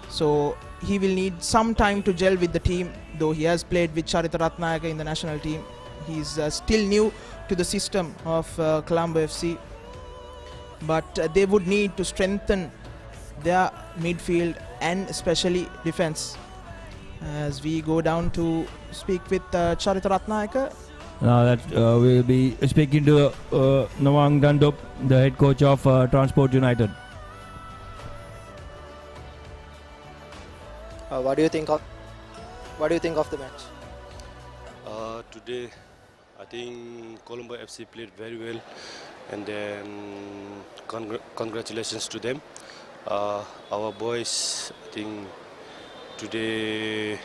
So he will need some time to gel with the team, though he has played with Charita Ratnayaka in the national team. He's still new to the system of Colombo FC, but they would need to strengthen their midfield and especially defense. As we go down to speak with Charita Ratnayaka. Now that we'll be speaking to Nawang Dandup, the head coach of Transport United. What do you think of the match? Today, I think Colombo FC played very well, and then congratulations to them. Our boys, I think today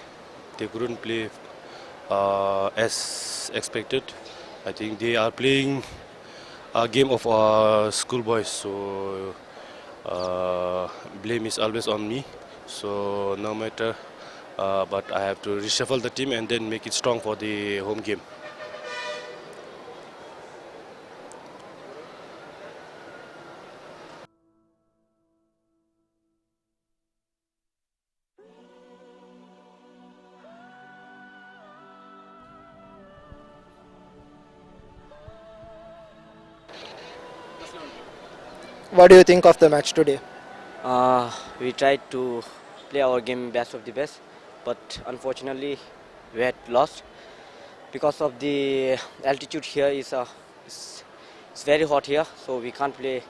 they couldn't play as expected. I think they are playing a game of schoolboys, so blame is always on me. So no matter, but I have to reshuffle the team and then make it strong for the home game. What do you think of the match today? We tried to play our game best of the best, but unfortunately we had lost because of the altitude here is it's very hot here, so we can't play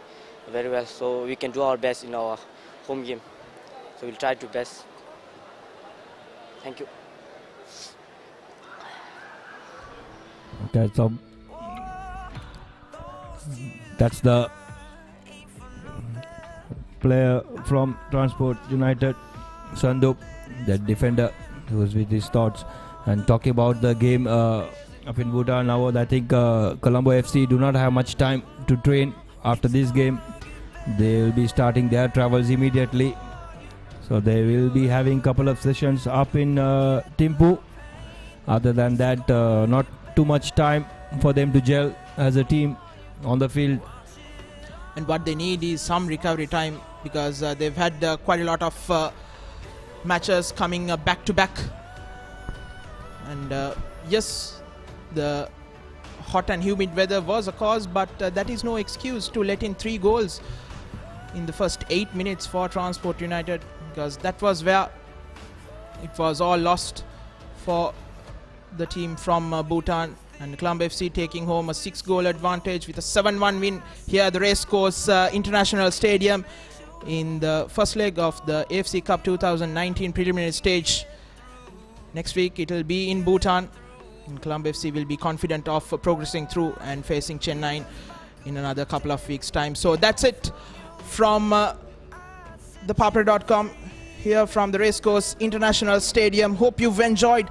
very well. So we can do our best in our home game. So we'll try to best. Thank you. Okay, so that's the player from Transport United, Sandup, the defender, who was with his thoughts and talking about the game up in Bhutan. Now I think Colombo FC do not have much time to train after this game. They will be starting their travels immediately, so they will be having couple of sessions up in Thimphu. Other than that, not too much time for them to gel as a team on the field. And what they need is some recovery time, because they've had quite a lot of matches coming back to back. And yes, the hot and humid weather was a cause, but that is no excuse to let in 3 goals in the first 8 minutes for Transport United, because that was where it was all lost for the team from Bhutan. And Colombo FC taking home a 6-goal advantage with a 7-1 win here at the Racecourse International Stadium in the first leg of the AFC Cup 2019 preliminary stage. Next week it will be in Bhutan, and Colombo FC will be confident of progressing through and facing Chennai in another couple of weeks' time. So that's it from ThePapare.com here from the Racecourse International Stadium. Hope you've enjoyed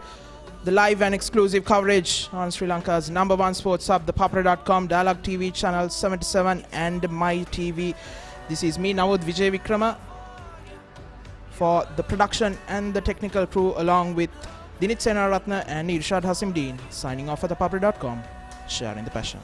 the live and exclusive coverage on Sri Lanka's #1 sports hub, ThePapare.com, Dialogue TV channel 77 and My TV. This is me, Navod Vijay Vikrama, for the production and the technical crew, along with Dinit Senaratna and Irshad Hasimdeen, signing off at ThePapare.com, sharing the passion.